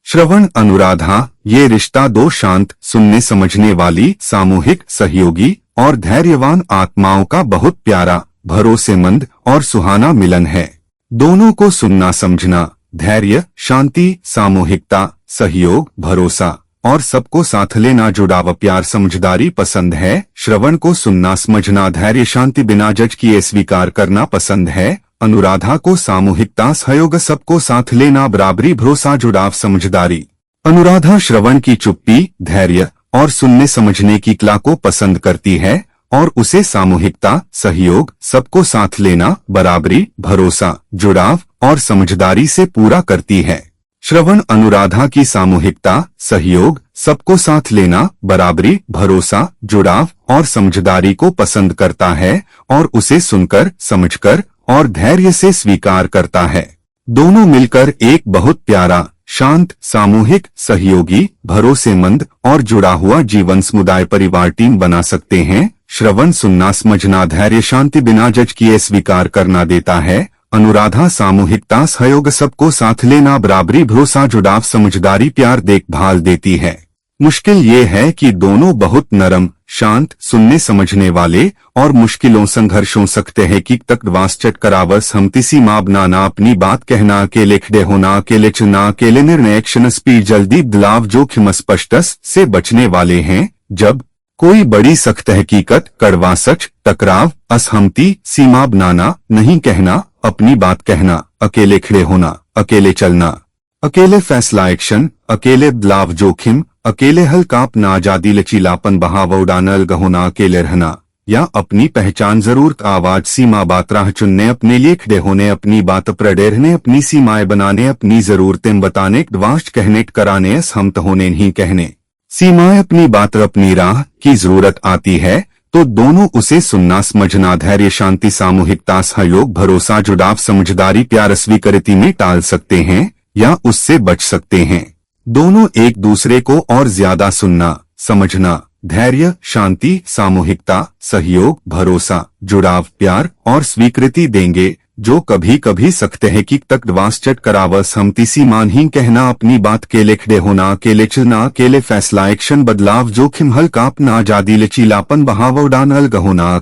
श्रवण अनुराधा ये रिश्ता दो शांत सुनने समझने वाली सामूहिक सहयोगी और धैर्यवान आत्माओं का बहुत प्यारा भरोसेमंद और सुहाना मिलन है। दोनों को सुनना समझना धैर्य शांति सामूहिकता सहयोग भरोसा और सबको साथ लेना जुड़ाव प्यार समझदारी पसंद है। श्रवण को सुनना समझना धैर्य शांति बिना जज किए स्वीकार करना पसंद है। अनुराधा को सामूहिकता सहयोग सबको साथ लेना बराबरी भरोसा जुड़ाव समझदारी। अनुराधा श्रवण की चुप्पी धैर्य और सुनने समझने की कला को पसंद करती है और उसे सामूहिकता सहयोग सबको साथ लेना बराबरी भरोसा जुड़ाव और समझदारी से पूरा करती है। श्रवण अनुराधा की सामूहिकता सहयोग सबको साथ लेना बराबरी भरोसा जुड़ाव और समझदारी को पसंद करता है और उसे सुनकर समझकर और धैर्य से स्वीकार करता है। दोनों मिलकर एक बहुत प्यारा शांत सामूहिक सहयोगी भरोसेमंद और जुड़ा हुआ जीवन समुदाय परिवार टीम बना सकते हैं। श्रवण सुनना समझना धैर्य शांति बिना जज किए स्वीकार करना देता है। अनुराधा सामूहिकता सहयोग सबको साथ लेना बराबरी भरोसा जुड़ाव समझदारी प्यार देखभाल देती है। मुश्किल ये है कि दोनों बहुत नरम शांत सुनने समझने वाले और मुश्किलों संघर्षों सकते हैं कि तक वास्चट करावस हम तिसी माँ बनाना अपनी बात कहना अकेले खड़े होना अकेले चलना अकेले निर्णय एक्शन स्पीड जल्दी बदलाव जोखिम स्पष्टस से बचने वाले हैं। जब कोई बड़ी सख्त हकीकत कड़वा सच टकराव असहमति सीमा बनाना नहीं कहना अपनी बात कहना अकेले खड़े होना अकेले चलना अकेले फैसला एक्शन अकेले बदलाव जोखिम अकेले हल्काप ना आजादी लचीलापन बहाव उड़ाना अलग होना अकेले रहना या अपनी पहचान जरूर आवाज सीमा बात राह चुनने अपने लिए खड़े होने अपनी बात प्रडेरने अपनी सीमाएं बनाने अपनी जरूरतें बताने वास्ट कहने कराने असहमत होने नहीं कहने सीमाएं अपनी बात अपनी राह की जरूरत आती है तो दोनों उसे सुनना समझना धैर्य शांति सामूहिकता सहयोग भरोसा जुड़ाव समझदारी प्यार स्वीकृति में टाल सकते हैं या उससे बच सकते हैं। दोनों एक दूसरे को और ज्यादा सुनना समझना धैर्य शांति सामूहिकता सहयोग भरोसा जुड़ाव प्यार और स्वीकृति देंगे जो कभी कभी सकते हैं कि तक वास्चट करावस हम तिसी मान ही कहना अपनी बात के लिखड़े होना अकेले चलना अकेले फैसला एक्शन बदलाव जोखिम हल्का अपना आजादी लचीलापन बहाव उड़ान अलग होना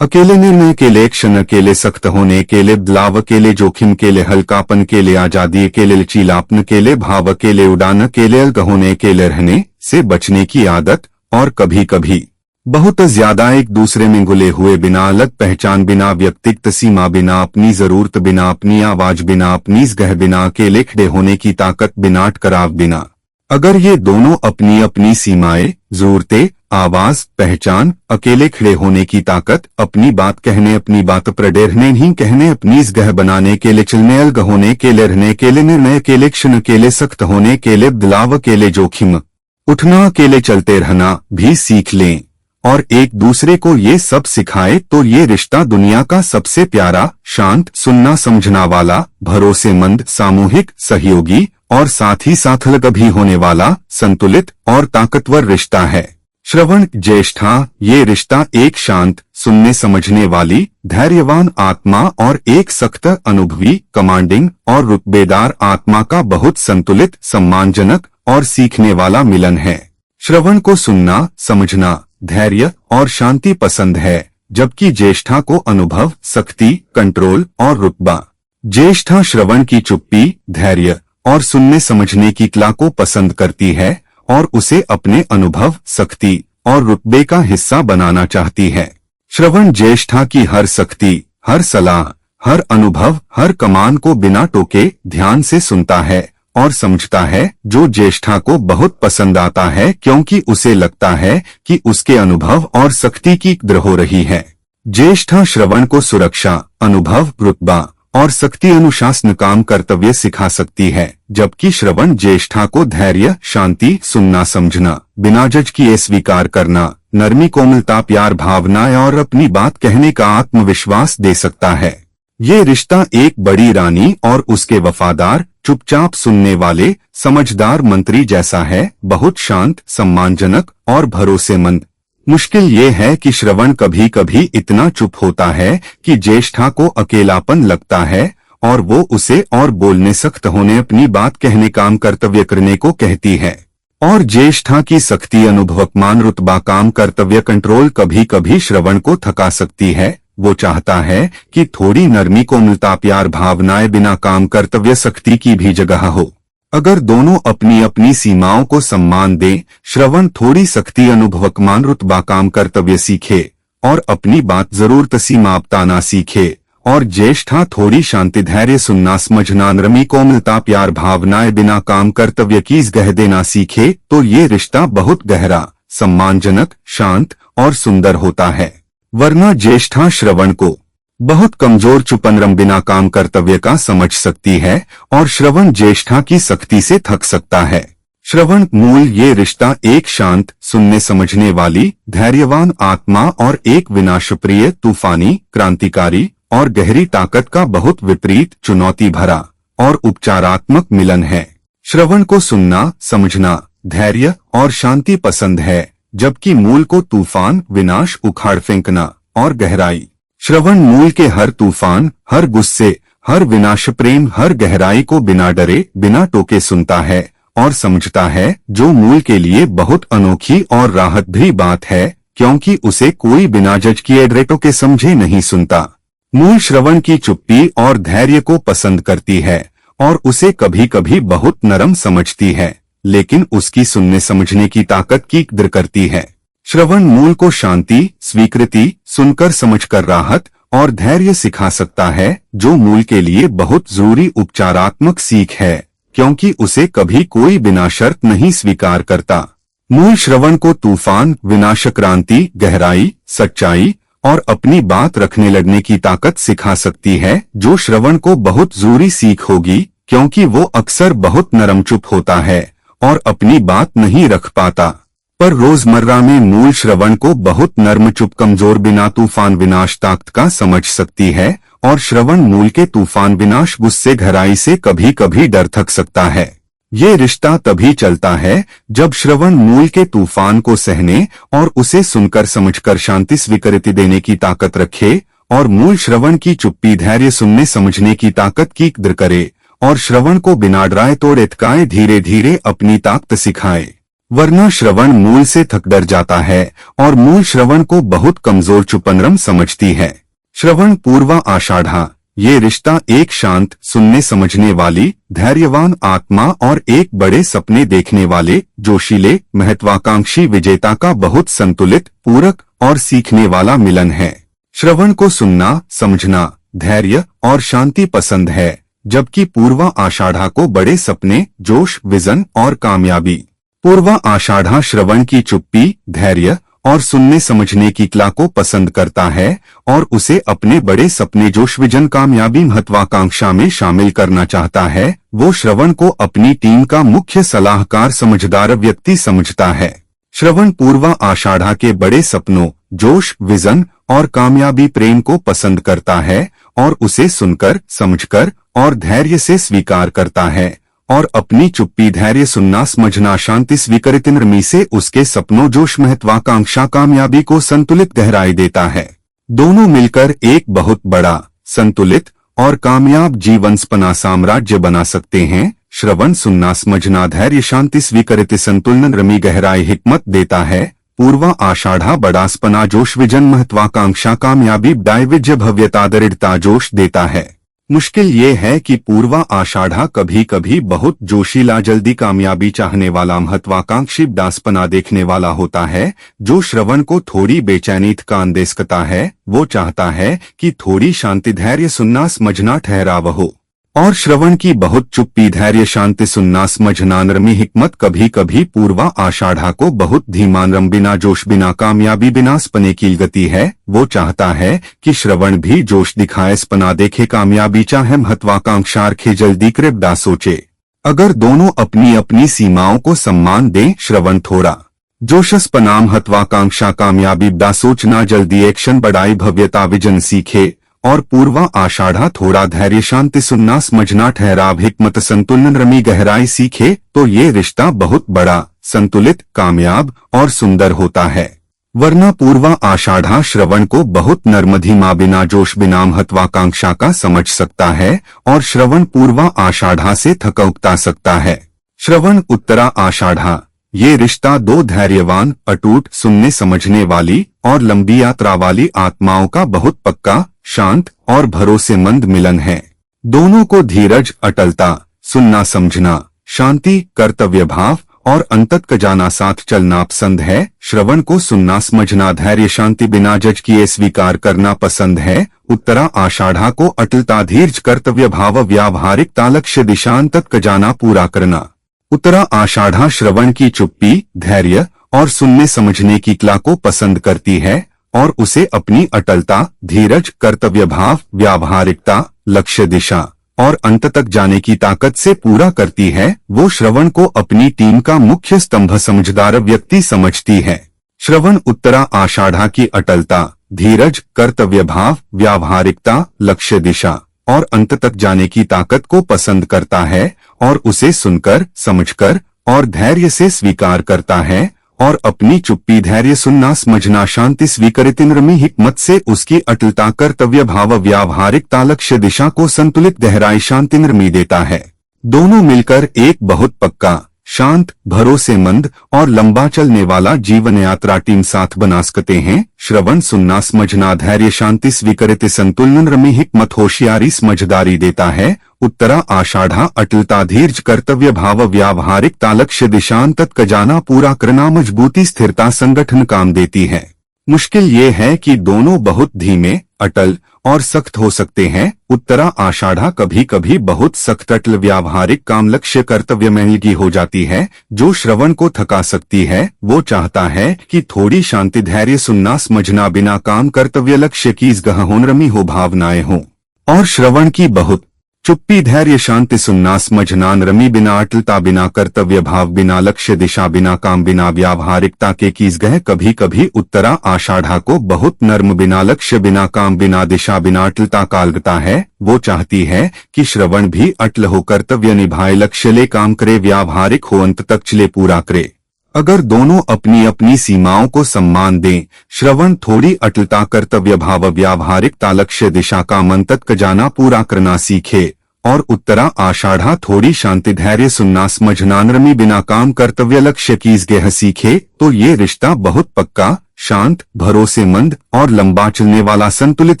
अकेले निर्णय के लिए एक्शन अकेले सख्त होने के लिए बदलाव अकेले जोखिम के लिए हल्कापन के लिए आजादी अकेले लचीलापन के लिए भाव अकेले उड़ान अकेले अलग होने के लिए रहने से बचने की आदत और कभी कभी बहुत ज्यादा एक दूसरे में घुले हुए बिना अलग पहचान बिना व्यक्तिगत सीमा बिना अपनी जरूरत बिना अपनी आवाज बिना अपनी जगह बिना अकेले खड़े होने की ताकत बिना टकराव बिना। अगर ये दोनों अपनी अपनी सीमाएं जरूरतें आवाज पहचान अकेले खड़े होने की ताकत अपनी बात कहने अपनी बात प्रडेरने नहीं कहने अपनी जगह बनाने के लिए चलने अलग होने के लिए रहने के लिए निर्णय के लिए क्षण अकेले सख्त होने के लिए बदलाव अकेले जोखिम उठना अकेले चलते रहना भी सीख लें और एक दूसरे को ये सब सिखाए तो ये रिश्ता दुनिया का सबसे प्यारा, शांत, सुनना समझना वाला, भरोसेमंद, सामूहिक, सहयोगी और साथ ही साथ कभी होने वाला, संतुलित और ताकतवर रिश्ता है। श्रवण ज्येष्ठा, ये रिश्ता एक शांत, सुनने समझने वाली, धैर्यवान आत्मा और एक सख्त, अनुभवी, कमांडिंग और रुतबेदार आत्मा का बहुत संतुलित, सम्मानजनक और सीखने वाला मिलन है। श्रवण को सुनना, समझना, धैर्य और शांति पसंद है, जबकि ज्येष्ठा को अनुभव, शक्ति, कंट्रोल और रुतबा। ज्येष्ठा श्रवण की चुप्पी, धैर्य और सुनने समझने की कला को पसंद करती है और उसे अपने अनुभव, शक्ति और रुतबे का हिस्सा बनाना चाहती है। श्रवण ज्येष्ठा की हर शक्ति, हर सलाह, हर अनुभव, हर कमान को बिना टोके ध्यान से सुनता है और समझता है, जो ज्येष्ठा को बहुत पसंद आता है क्योंकि उसे लगता है कि उसके अनुभव और शक्ति की कद्र हो रही है। ज्येष्ठा श्रवण को सुरक्षा, अनुभव, रुतबा और शक्ति अनुशासन काम कर्तव्य सिखा सकती है, जबकि श्रवण ज्येष्ठा को धैर्य, शांति, सुनना समझना, बिना जज किए स्वीकार करना, नरमी, कोमलता, प्यार, भावनाएं और अपनी बात कहने का आत्मविश्वास दे सकता है। ये रिश्ता एक बड़ी रानी और उसके वफादार, चुपचाप सुनने वाले, समझदार मंत्री जैसा है, बहुत शांत, सम्मानजनक और भरोसेमंद। मुश्किल ये है कि श्रवण कभी कभी इतना चुप होता है कि ज्येष्ठा को अकेलापन लगता है और वो उसे और बोलने, सख्त होने, अपनी बात कहने, काम कर्तव्य करने को कहती है। और ज्येष्ठा की सख्ती, अनुभव, मान, रुतबा, काम कर्तव्य, कंट्रोल कभी कभी श्रवण को थका सकती है। वो चाहता है कि थोड़ी नरमी, कोमलता, प्यार, भावनाएं, बिना काम कर्तव्य शक्ति की भी जगह हो। अगर दोनों अपनी अपनी सीमाओं को सम्मान दें, श्रवण थोड़ी सख्ती, अनुभव, मान, रुतबा, काम कर्तव्य सीखे और अपनी बात जरूरत सीमा अपनाना सीखे, और ज्येष्ठा थोड़ी शांति, धैर्य, सुनना समझना, नरमी, कोमलता, प्यार, भावनाएं, बिना काम कर्तव्य की गह देना सीखे, तो ये रिश्ता बहुत गहरा, सम्मानजनक, शांत और सुंदर होता है। वरना ज्येष्ठा श्रवण को बहुत कमजोर, चुपनरम, बिना काम कर्तव्य का समझ सकती है और श्रवण ज्येष्ठा की सख्ती से थक सकता है। श्रवण मूल, ये रिश्ता एक शांत, सुनने समझने वाली, धैर्यवान आत्मा और एक विनाशप्रिय, तूफानी, क्रांतिकारी और गहरी ताकत का बहुत विपरीत, चुनौती भरा और उपचारात्मक मिलन है। श्रवण को सुनना, समझना, धैर्य और शांति पसंद है, जबकि मूल को तूफान, विनाश, उखाड़ फेंकना और गहराई। श्रवण मूल के हर तूफान, हर गुस्से, हर विनाश, प्रेम, हर गहराई को बिना डरे, बिना टोके सुनता है और समझता है, जो मूल के लिए बहुत अनोखी और राहत भरी बात है, क्योंकि उसे कोई बिना जज किए, डरे टोके समझे नहीं सुनता। मूल श्रवण की चुप्पी और धैर्य को पसंद करती है और उसे कभी कभी बहुत नरम समझती है, लेकिन उसकी सुनने समझने की ताकत की कद्र करती है। श्रवण मूल को शांति, स्वीकृति, सुनकर समझकर राहत और धैर्य सिखा सकता है, जो मूल के लिए बहुत जरूरी उपचारात्मक सीख है, क्योंकि उसे कभी कोई बिना शर्त नहीं स्वीकार करता। मूल श्रवण को तूफान, विनाश, क्रांति, गहराई, सच्चाई और अपनी बात रखने लगने की ताकत सिखा सकती है, जो श्रवण को बहुत जरूरी सीख होगी, क्योंकि वो अक्सर बहुत नरम, चुप होता है और अपनी बात नहीं रख पाता। पर रोजमर्रा में मूल श्रवण को बहुत नर्म, चुप, कमजोर, बिना तूफान, विनाश, ताकत का समझ सकती है और श्रवण मूल के तूफान, विनाश, गुस्से, गहराई से कभी कभी डर थक सकता है। ये रिश्ता तभी चलता है जब श्रवण मूल के तूफान को सहने और उसे सुनकर समझकर शांति, स्वीकृति देने की ताकत रखे, और मूल श्रवण की चुप्पी, धैर्य, सुनने समझने की ताकत की कद्र करे और श्रवण को बिना डराए तोड़े थकाए धीरे धीरे अपनी ताकत सिखाए। वरना श्रवण मूल से थक डर जाता है और मूल श्रवण को बहुत कमजोर, चुपनरम समझती है। श्रवण पूर्वा आषाढ़ा, ये रिश्ता एक शांत, सुनने समझने वाली, धैर्यवान आत्मा और एक बड़े सपने देखने वाले, जोशीले, महत्वाकांक्षी विजेता का बहुत संतुलित, पूरक और सीखने वाला मिलन है। श्रवण को सुनना, समझना, धैर्य और शांति पसंद है, जबकि पूर्वा आषाढ़ा को बड़े सपने, जोश, विजन और कामयाबी। पूर्वा आषाढ़ा श्रवण की चुप्पी, धैर्य और सुनने समझने की कला को पसंद करता है और उसे अपने बड़े सपने, जोश, विजन, कामयाबी, महत्वाकांक्षा में शामिल करना चाहता है। वो श्रवण को अपनी टीम का मुख्य सलाहकार, समझदार व्यक्ति समझता है। श्रवण पूर्वा आषाढ़ा के बड़े सपनों, जोश, विजन और कामयाबी प्रेम को पसंद करता है और उसे सुनकर, समझकर और धैर्य से स्वीकार करता है और अपनी चुप्पी, धैर्य, सुनना, समझना, शांति स्वीकृति नरमी से उसके सपनों, जोश, महत्वाकांक्षा, कामयाबी को संतुलित गहराई देता है। दोनों मिलकर एक बहुत बड़ा, संतुलित और कामयाब जीवन सपना साम्राज्य बना सकते हैं। श्रवण, सुनना, समझना, धैर्य, शांति स्वीकृति, संतुलन, नरमी, गहराई, हिकमत देता है। पूर्वा आषाढ़ा बड़ा सपना, जोश, विजन, महत्वाकांक्षा, कामयाबी, दायित्व, भव्यता, दृढ़ता, जोश देता है। मुश्किल ये है कि पूर्वा आषाढ़ा कभी कभी बहुत जोशीला, जल्दी कामयाबी चाहने वाला, महत्वाकांक्षी, दासपना देखने वाला होता है, जो श्रवण को थोड़ी बेचैनी थकान दे सकता है। वो चाहता है कि थोड़ी शांति, धैर्य, सुनना, समझना, ठहराव हो, और श्रवण की बहुत चुप्पी, धैर्य, शांति, सुनना, समझना, नरमी, हिकमत कभी कभी पूर्वा आषाढ़ा को बहुत धीमा, नरम, बिना जोश, बिना कामयाबी, बिना सपने की गति है। वो चाहता है कि श्रवण भी जोश दिखाए, सपना देखे, कामयाबी चाहे, महत्वाकांक्षा रखे, जल्दी कृपया सोचे। अगर दोनों अपनी अपनी सीमाओं को सम्मान दें, श्रवण थोड़ा जोश, सपना, महत्वाकांक्षा, कामयाबी दा सोचना, जल्दी एक्शन, बढ़ाई, भव्यता, विजन सीखे, और पूर्वा आषाढ़ा थोड़ा धैर्य, शांति, सुनना, समझना, ठहराव, हिकमत, संतुलन, नरमी, गहराई सीखे, तो ये रिश्ता बहुत बड़ा, संतुलित, कामयाब और सुंदर होता है। वरना पूर्वा आषाढ़ा श्रवण को बहुत नर्म, धीमा, बिना जोश, बिना महत्वाकांक्षा का समझ सकता है और श्रवण पूर्वा आषाढ़ा से थका सकता है। श्रवण उत्तरा आषाढ़ा, ये रिश्ता दो धैर्यवान, अटूट, सुनने समझने वाली और लंबी यात्रा वाली आत्माओं का बहुत पक्का, शांत और भरोसेमंद मिलन है। दोनों को धीरज, अटलता, सुनना समझना, शांति, कर्तव्य भाव और अंतत जाना साथ चलना पसंद है। श्रवण को सुनना समझना, धैर्य, शांति बिना जज किए स्वीकार करना पसंद है। उत्तरा आषाढ़ा को अटलता, धीरज, कर्तव्य भाव, व्यावहारिकता, लक्ष्य, दिशा, अंतत जाना पूरा करना। उत्तरा आषाढ़ा श्रवण की चुप्पी, धैर्य और सुनने समझने की कला को पसंद करती है और उसे अपनी अटलता, धीरज, कर्तव्य भाव, व्यावहारिकता, लक्ष्य, दिशा और अंत तक जाने की ताकत से पूरा करती है। वो श्रवण को अपनी टीम का मुख्य स्तंभ, समझदार व्यक्ति समझती है। श्रवण उत्तरा आषाढ़ा की अटलता, धीरज, कर्तव्य भाव, व्यावहारिकता, लक्ष्य, दिशा और अंत तक जाने की ताकत को पसंद करता है और उसे सुनकर, समझकर और धैर्य से स्वीकार करता है और अपनी चुप्पी, धैर्य, सुनना, समझना, शांति स्वीकृति, नरमी, हिकमत से उसकी अटलता, कर्तव्य भाव, व्यावहारिकता, लक्ष्य, दिशा को संतुलित, गहराई, शांति, नरमी देता है। दोनों मिलकर एक बहुत पक्का, शांत, भरोसेमंद और लंबा चलने वाला जीवन यात्रा टीम साथ बना सकते हैं। श्रवण सुनना समझना, धैर्य, शांति स्वीकृति, संतुलन, नरमी, हिकमत, होशियारी, समझदारी देता है। उत्तरा आषाढ़ा अटलता, धीरज, कर्तव्य भाव, व्यावहारिकता, लक्ष्य, दिशा, अंतत जाना पूरा करना, मजबूती, स्थिरता, संगठन काम देती है। मुश्किल ये है कि दोनों बहुत धीमे, अटल और सख्त हो सकते हैं। उत्तरा आषाढ़ा कभी कभी बहुत सख्त, अटल, व्यावहारिक, काम, लक्ष्य, कर्तव्य में लगी हो जाती है, जो श्रवण को थका सकती है। वो चाहता है कि थोड़ी शांति, धैर्य, सुनना समझना, बिना काम, कर्तव्य, लक्ष्य की गह हो, नरमी हो, भावनाएं हो, और श्रवण की बहुत चुप्पी, धैर्य, शांति, सुनना समझना, नरमी, बिना अटलता, बिना कर्तव्य भाव, बिना लक्ष्य, दिशा, बिना काम, बिना व्यावहारिकता के कीसगह। कभी कभी उत्तरा आषाढ़ा को बहुत नर्म, बिना लक्ष्य, बिना काम, बिना दिशा, बिना अटलता का लगता है। वो चाहती है कि श्रवण भी अटल हो, कर्तव्य निभाए, लक्ष्य ले काम करे, व्यावहारिक हो, अंत तक चले पूरा करे। अगर दोनों अपनी अपनी सीमाओं को सम्मान दें, श्रवण थोड़ी अटलता, कर्तव्य भाव, व्यावहारिकता, लक्ष्य, दिशा का मंतक जाना पूरा करना सीखे और उत्तरा आषाढ़ा थोड़ी शांति, धैर्य, सुनना समझना, नरमी, बिना काम, कर्तव्य, लक्ष्य की गह सीखे, तो ये रिश्ता बहुत पक्का, शांत, भरोसेमंद और लंबा चलने वाला, संतुलित,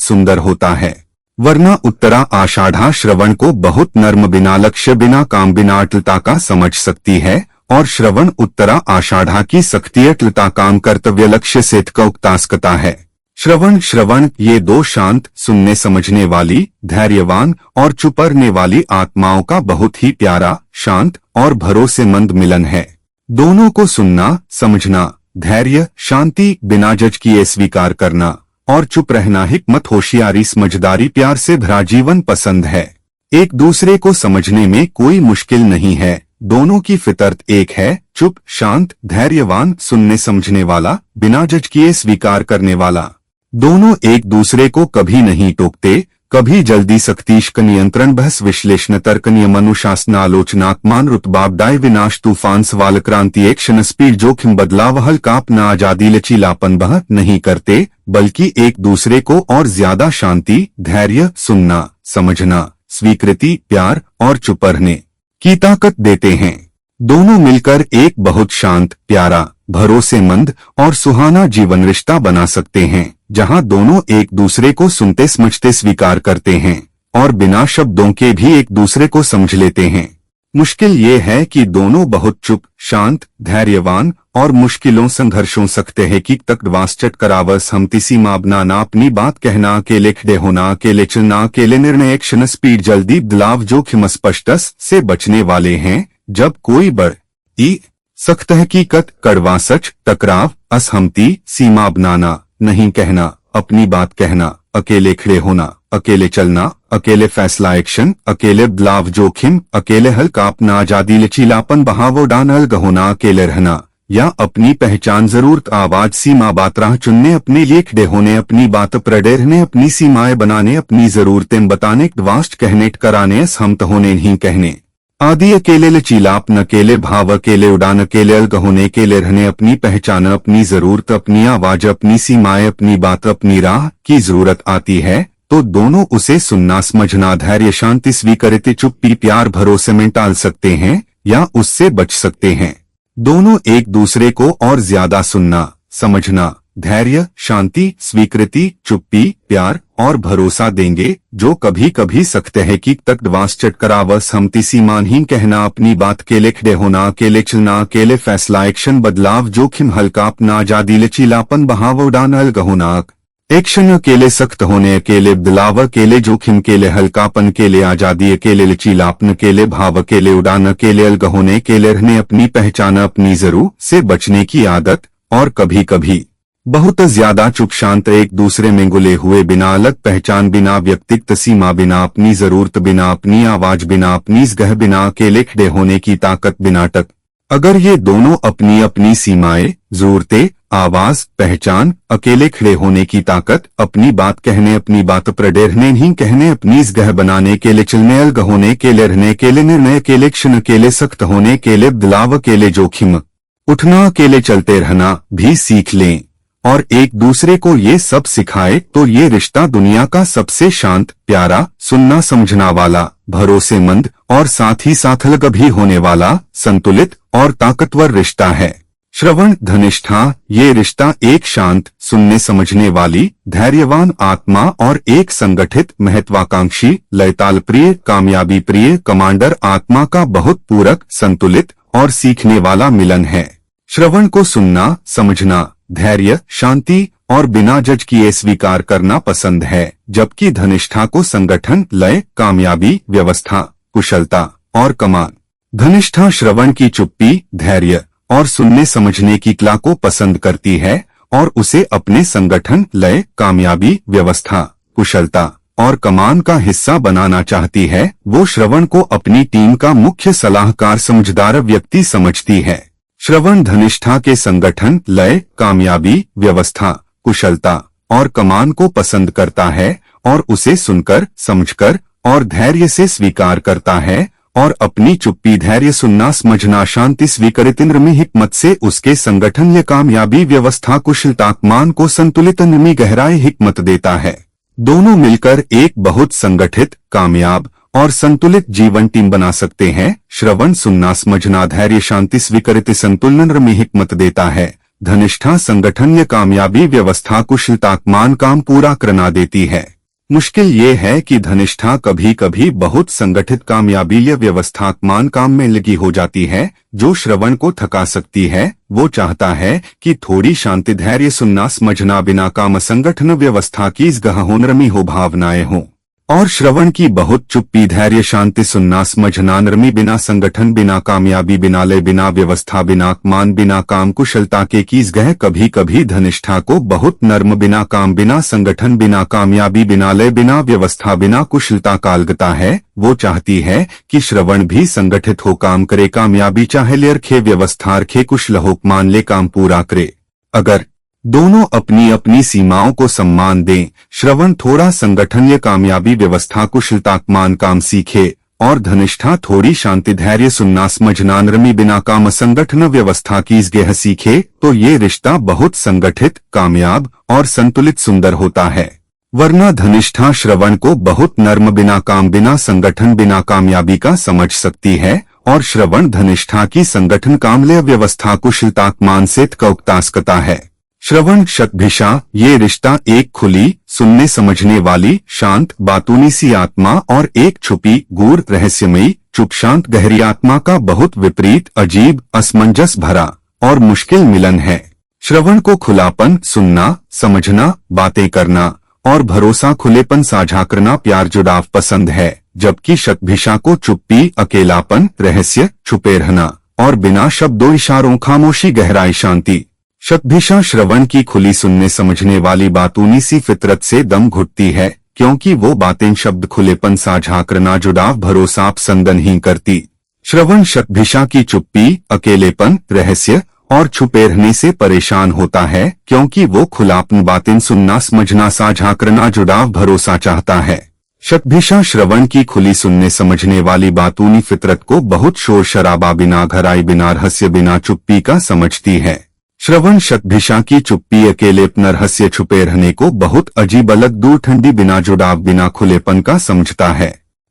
सुंदर होता है। वरना उत्तरा आषाढ़ा श्रवण को बहुत नर्म, बिना लक्ष्य, बिना काम, बिना अटलता का समझ सकती है और श्रवण उत्तरा आषाढ़ा की सख्ती, अटलता, काम, कर्तव्य, लक्ष्य से उकता सकता है। श्रवण ये दो शांत, सुनने समझने वाली, धैर्यवान और चुप रहने वाली आत्माओं का बहुत ही प्यारा, शांत और भरोसेमंद मिलन है। दोनों को सुनना, समझना, धैर्य, शांति, बिना जज किए स्वीकार करना और चुप रहना, हिकमत, होशियारी, समझदारी, प्यार से भरा जीवन पसंद है। एक दूसरे को समझने में कोई मुश्किल नहीं है। दोनों की फितरत एक है, चुप, शांत, धैर्यवान, सुनने समझने वाला, बिना जज किए स्वीकार करने वाला। दोनों एक दूसरे को कभी नहीं टोकते, कभी जल्दी सख्तीश नियंत्रण बहस विश्लेषण तर्क नियम अनुशासन आलोचनात्मान रुतबाबदाय विनाश तूफान सवाल क्रांति एक्शन स्पीड जोखिम बदलाव हल्का अपना आजादी लचीलापन बह नहीं करते, बल्कि एक दूसरे को और ज्यादा शांति, धैर्य, सुनना समझना, स्वीकृति, प्यार और चुप रहने की ताकत देते हैं। दोनों मिलकर एक बहुत शांत, प्यारा, भरोसेमंद और सुहाना जीवन रिश्ता बना सकते हैं, जहां दोनों एक दूसरे को सुनते समझते स्वीकार करते हैं और बिना शब्दों के भी एक दूसरे को समझ लेते हैं। मुश्किल ये है कि दोनों बहुत चुप, शांत, धैर्यवान और मुश्किलों संघर्षों सकते हैं कि तक वास्चट करावस हमती सीमा बनाना, अपनी बात कहना, अकेले खड़े होना, अकेले चलना, अकेले निर्णय एक्शन स्पीड जल्दी बदलाव जोखिम स्पष्टस से बचने वाले हैं। जब कोई बड़ी सख्त हकीकत, कड़वा सच, टकराव, असहमति, सीमा बनाना, नहीं कहना, अपनी बात कहना, अकेले खड़े होना, अकेले चलना, अकेले फैसला एक्शन, अकेले बदलाव जोखिम, अकेले हल्का अपना आजादी लचीलापन बहाव डान अलग होना, अकेले रहना या अपनी पहचान जरूरत आवाज सीमा बात राह चुनने, अपने लिए खड़े होने, अपनी बात प्रडेरने, अपनी सीमाएं बनाने, अपनी जरूरतें बताने, वास्ट कहने कराने, असहमत होने नहीं कहने आदि, अकेले लचीलापन, अकेले भाव, अकेले उड़ान, अकेले अलग होने, अकेले रहने, अपनी पहचान, अपनी जरूरत, अपनी आवाज, अपनी सीमाएं, अपनी बात, अपनी राह की जरूरत आती है तो दोनों उसे सुनना समझना, धैर्य, शांति, स्वीकृति, चुप्पी, प्यार, भरोसे में टाल सकते हैं या उससे बच सकते हैं। दोनों एक दूसरे को और ज्यादा सुनना, समझना, धैर्य, शांति, स्वीकृति, चुप्पी, प्यार और भरोसा देंगे, जो कभी कभी सकते हैं कि तक वास्चट करावस हमती सीमानहीन कहना, अपनी बात, अकेले खड़े होना, अकेले चलना, अकेले फैसला एक्शन बदलाव जोखिम हल्का अपना आजादी लचीलापन बहाव उड़ान अलग होना, एक्शन अकेले सख्त होने, अकेले बदलाव, अकेले जोखिम, अकेले हल्कापन, अकेले आजादी, अकेले लचीलापन, अकेले भाव, अकेले उड़ान, अकेले अलग होने, अकेले रहने, अपनी पहचान, अपनी जरूरत से बचने की आदत और कभी कभी बहुत ज्यादा चुप, शांत, एक दूसरे में गुले हुए, बिना अलग पहचान, बिना व्यक्तिगत सीमा, बिना अपनी जरूरत, बिना अपनी आवाज, बिना अपनी जगह, बिना अकेले खड़े होने की ताकत, बिना टक। अगर ये दोनों अपनी अपनी सीमाएं, जरूरतें, आवाज, पहचान, अकेले खड़े होने की ताकत, अपनी बात कहने, अपनी बात प्रडेरने नहीं कहने, अपनी जगह बनाने, अकेले चलने, अलग होने, अकेले रहने, अकेले निर्णय, अकेले क्षण, अकेले सख्त होने, अकेले बदलाव, अकेले जोखिम उठना, अकेले चलते रहना भी सीख लें और एक दूसरे को ये सब सिखाए तो ये रिश्ता दुनिया का सबसे शांत, प्यारा, सुनना समझना वाला, भरोसेमंद और साथ ही साथ अलग भी होने वाला, संतुलित और ताकतवर रिश्ता है। श्रवण धनिष्ठा, ये रिश्ता एक शांत, सुनने समझने वाली, धैर्यवान आत्मा और एक संगठित, महत्वाकांक्षी, लयताल प्रिय, कामयाबी प्रिय कमांडर आत्मा का बहुत पूरक, संतुलित और सीखने वाला मिलन है। श्रवण को सुनना, समझना, धैर्य, शांति और बिना जज किए स्वीकार करना पसंद है, जबकि धनिष्ठा को संगठन, लय, कामयाबी, व्यवस्था, कुशलता और कमान। धनिष्ठा श्रवण की चुप्पी, धैर्य और सुनने समझने की कला को पसंद करती है और उसे अपने संगठन, लय, कामयाबी, व्यवस्था, कुशलता और कमान का हिस्सा बनाना चाहती है। वो श्रवण को अपनी टीम का मुख्य सलाहकार, समझदार व्यक्ति समझती है। श्रवण धनिष्ठा के संगठन, लय, कामयाबी, व्यवस्था, कुशलता और कमान को पसंद करता है और उसे सुनकर, समझकर और धैर्य से स्वीकार करता है और अपनी चुप्पी, धैर्य, सुनना समझना, शांति, स्वीकृति में हिकमत से उसके संगठन, कामयाबी, व्यवस्था, कुशलता, कमान को संतुलित नमी, गहराई, हिकमत देता है। दोनों मिलकर एक बहुत संगठित, कामयाब और संतुलित जीवन टीम बना सकते हैं। श्रवण, सुनना, समझना, धैर्य, शांति, स्वीकृति, संतुलन में हिकमत देता है। धनिष्ठा संगठन, कामयाबी, व्यवस्था, कुशलता, कमान काम पूरा करना देती है। मुश्किल ये है कि धनिष्ठा कभी कभी बहुत संगठित, कामयाबी या व्यवस्थात्मान काम में लगी हो जाती है, जो श्रवण को थका सकती है। वो चाहता है कि थोड़ी शांति, धैर्य, सुनना समझना, बिना काम, संगठन, व्यवस्था की जगह हो, नरमी हो, भावनाएं हो। और श्रवण की बहुत चुप्पी, धैर्य, शांति, सुनना, समझना, नरमी, बिना संगठन, बिना कामयाबी, बिना लय, बिना व्यवस्था, बिना अपमान, बिना काम कुशलता के कीस गह। कभी कभी धनिष्ठा को बहुत नर्म, बिना काम, बिना संगठन, बिना कामयाबी, बिना लय, बिना व्यवस्था, बिना कुशलता का लगता है। वो चाहती है कि श्रवण भी संगठित हो, काम करे, कामयाबी चाहे ले रखे, व्यवस्था रखे, कुशल हो, मान ले, काम पूरा करे। अगर दोनों अपनी अपनी सीमाओं को सम्मान दें, श्रवण थोड़ा संगठन या कामयाबी, व्यवस्था, कुशलता, मान, काम सीखे और धनिष्ठा थोड़ी शांति, धैर्य, सुनना, समझना, नरमी, बिना काम, संगठन, व्यवस्था की गेह सीखे तो ये रिश्ता बहुत संगठित, कामयाब और संतुलित सुंदर होता है। वरना धनिष्ठा श्रवण को बहुत नर्म, बिना काम, बिना संगठन, बिना कामयाबी का समझ सकती है और श्रवण धनिष्ठा की संगठन, कामले, व्यवस्था, कुशलता, मान से कौक्तास्कता है। श्रवण शतभिषा, ये रिश्ता एक खुली, सुनने समझने वाली, शांत, बातूनी सी आत्मा और एक छुपी, गूढ़, रहस्यमयी, चुप, शांत, गहरी आत्मा का बहुत विपरीत, अजीब, असमंजस भरा और मुश्किल मिलन है। श्रवण को खुलापन, सुनना, समझना, बातें करना और भरोसा, खुलेपन, साझा करना, प्यार, जुड़ाव पसंद है, जबकि शतभिषा को चुप्पी, अकेलापन, रहस्य, छुपे रहना और बिना शब्दों इशारों, खामोशी, गहराई, शांति। शतभिषा श्रवण की खुली, सुनने समझने वाली, बातूनी सी फितरत से दम घुटती है, क्योंकि वो बातें, शब्द, खुलेपन, साझा करना, जुड़ाव, भरोसा पसंद नहीं करती। श्रवण शतभिषा की चुप्पी, अकेलेपन, रहस्य और छुपे रहने से परेशान होता है, क्योंकि वो खुलापन, बातें सुनना, समझना, साझा करना, जुड़ाव, भरोसा चाहता है। शतभिषा श्रवण की खुली, सुनने समझने वाली, बातूनी फितरत को बहुत शोर शराबा, बिना घराई, बिना रहस्य, बिना चुप्पी का समझती है। श्रवण शतभिषा की चुप्पी, अकेलेपन, रहस्य, छुपे रहने को बहुत अजीब, अलग, दूर, ठंडी, बिना जुड़ाव, बिना खुलेपन का समझता है।